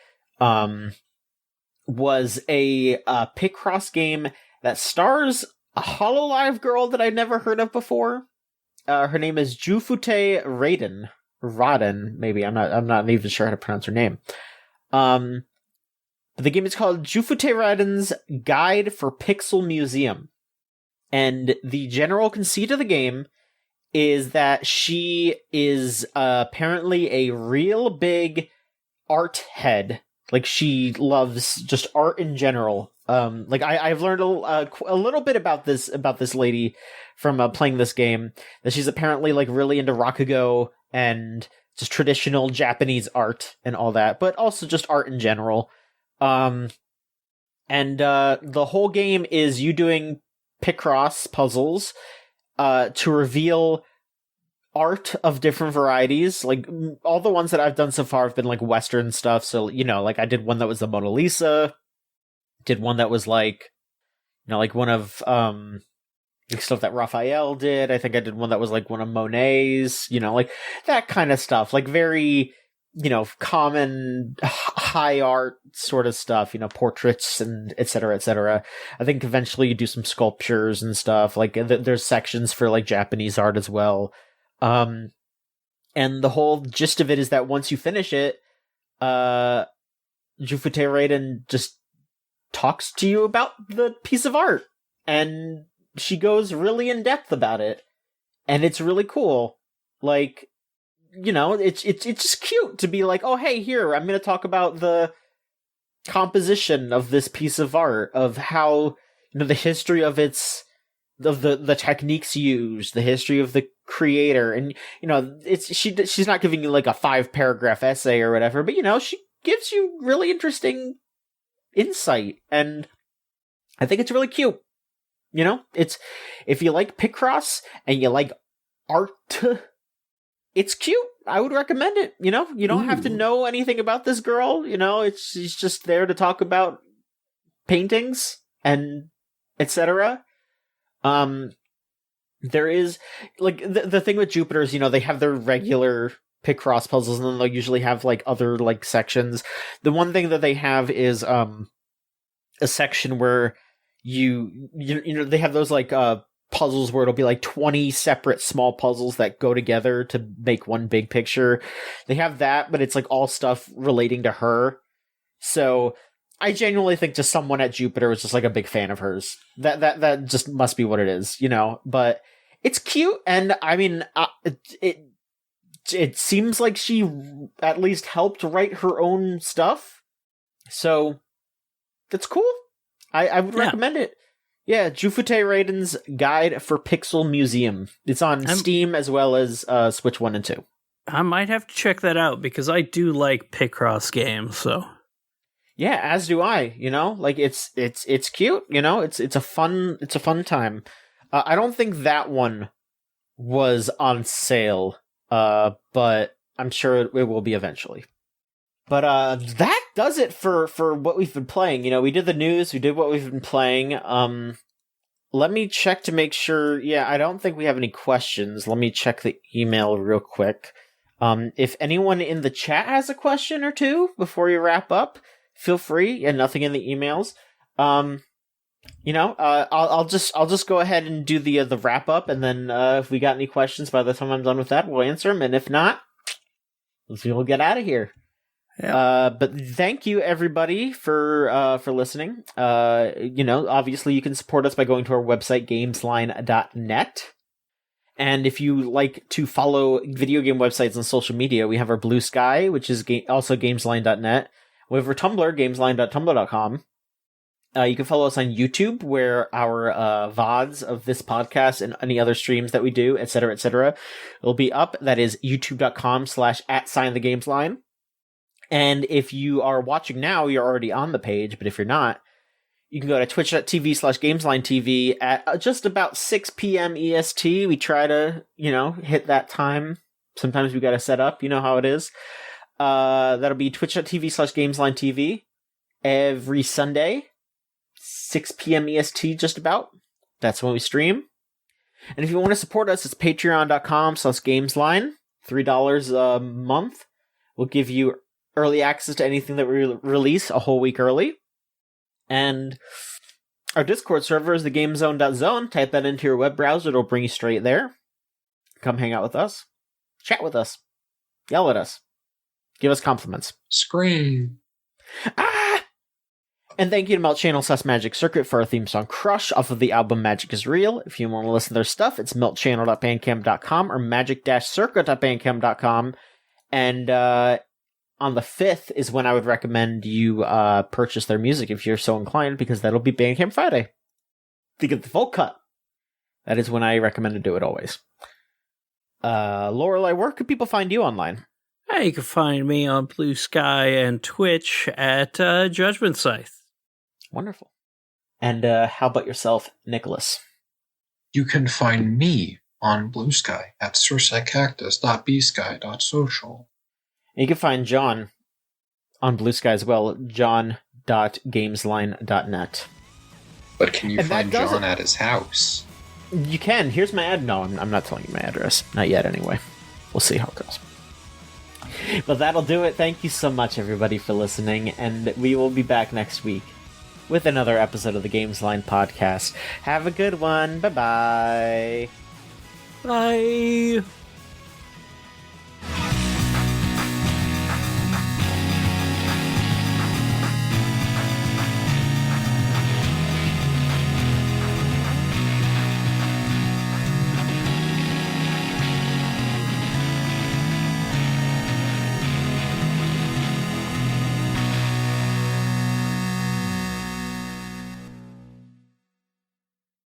was a Picross game that stars a HoloLive girl that I'd never heard of before. Her name is Juufuutei Raden, maybe. I'm not even sure how to pronounce her name. The game is called Juufuutei Raden's Guide for Pixel Museum. And the general conceit of the game is that she is apparently a real big art head. Like, she loves just art in general. I've learned a little bit about this lady from playing this game. That she's apparently like really into Rakugo and just traditional Japanese art and all that, but also just art in general. The whole game is you doing Picross puzzles to reveal art of different varieties. Like, all the ones that I've done so far have been like Western stuff. So, like I did one that was the Mona Lisa, did one that was like, like one of stuff that Raphael did. I think I did one that was like one of Monet's, like that kind of stuff, like very, common high art sort of stuff, portraits and et cetera, et cetera. I think eventually you do some sculptures and stuff, like there's sections for like Japanese art as well. And the whole gist of it is that once you finish it, Juufuutei Raden just talks to you about the piece of art, and she goes really in depth about it, and it's really cool. Like, it's just cute to be like, oh, hey, here, I'm going to talk about the composition of this piece of art, of how, the history of the techniques used, the history of the creator, and, she's not giving you like a 5-paragraph essay or whatever, but, she gives you really interesting insight, and I think it's really cute. It's, if you like Picross and you like art, it's cute. I would recommend it. You don't have to know anything about this girl. She's just there to talk about paintings and etc. There is like the thing with Jupiter is, they have their regular Picross puzzles, and then they'll usually have like other like sections. The one thing that they have is a section where they have those like puzzles where it'll be like 20 separate small puzzles that go together to make one big picture. They have that, but it's like all stuff relating to her. So I genuinely think just someone at Jupiter was just like a big fan of hers. That just must be what it is, but it's cute. And I mean, it seems like she at least helped write her own stuff. So that's cool. I would recommend it. Yeah, Juufuutei Raiden's Guide for Pixel Museum. It's on Steam as well as Switch 1 and 2. I might have to check that out because I do like Picross games, so. Yeah, as do I, like it's cute, it's a fun time. I don't think that one was on sale. but I'm sure it will be eventually. But that does it for what we've been playing. We did the news, we did what we've been playing. Let me check to make sure. Yeah, I don't think we have any questions. Let me check the email real quick. If anyone in the chat has a question or two before you wrap up, feel free. And nothing in the emails. I'll just go ahead and do the wrap up, and then if we got any questions by the time I'm done with that, we'll answer them. And if not, we'll get out of here. Yeah. But thank you everybody for listening. Obviously you can support us by going to our website, gamesline.net. And if you like to follow video game websites on social media, we have our Blue Sky, which is also gamesline.net. We have our Tumblr, gamesline.tumblr.com. You can follow us on YouTube, where our VODs of this podcast and any other streams that we do, etc., will be up. That is youtube.com/@thegamesline. And if you are watching now, you're already on the page, but if you're not, you can go to twitch.tv/GameslineTV at just about 6 p.m. EST. We try to, hit that time. Sometimes we got to set up, you know how it is. That'll be twitch.tv/GameslineTV every Sunday, 6 p.m. EST just about. That's when we stream. And if you want to support us, it's patreon.com/Gamesline. $3 a month will give you early access to anything that we release a whole week early. And our Discord server is thegamezone.zone. Type that into your web browser. It'll bring you straight there. Come hang out with us. Chat with us. Yell at us. Give us compliments. Scream. Ah! And thank you to Melt Channel /Magic Circuit for our theme song Crush off of the album Magic is Real. If you want to listen to their stuff, it's meltchannel.bandcamp.com or magic-circuit.bandcamp.com. And on the 5th is when I would recommend you purchase their music if you're so inclined, because that'll be Bandcamp Friday. To get the full cut. That is when I recommend to do it always. Lorelai, where could people find you online? Hey, you can find me on Blue Sky and Twitch at Judgment Scythe. Wonderful. And how about yourself, Nikolas? You can find me on Blue Sky at sursecactus.bsky.social. And you can find John on Blue Sky as well, john.gamesline.net. But can you find John at his house? You can. Here's my ad. No, I'm not telling you my address. Not yet, anyway. We'll see how it goes. But that'll do it. Thank you so much, everybody, for listening, and we will be back next week with another episode of the Gamesline Podcast. Have a good one. Bye-bye. Bye.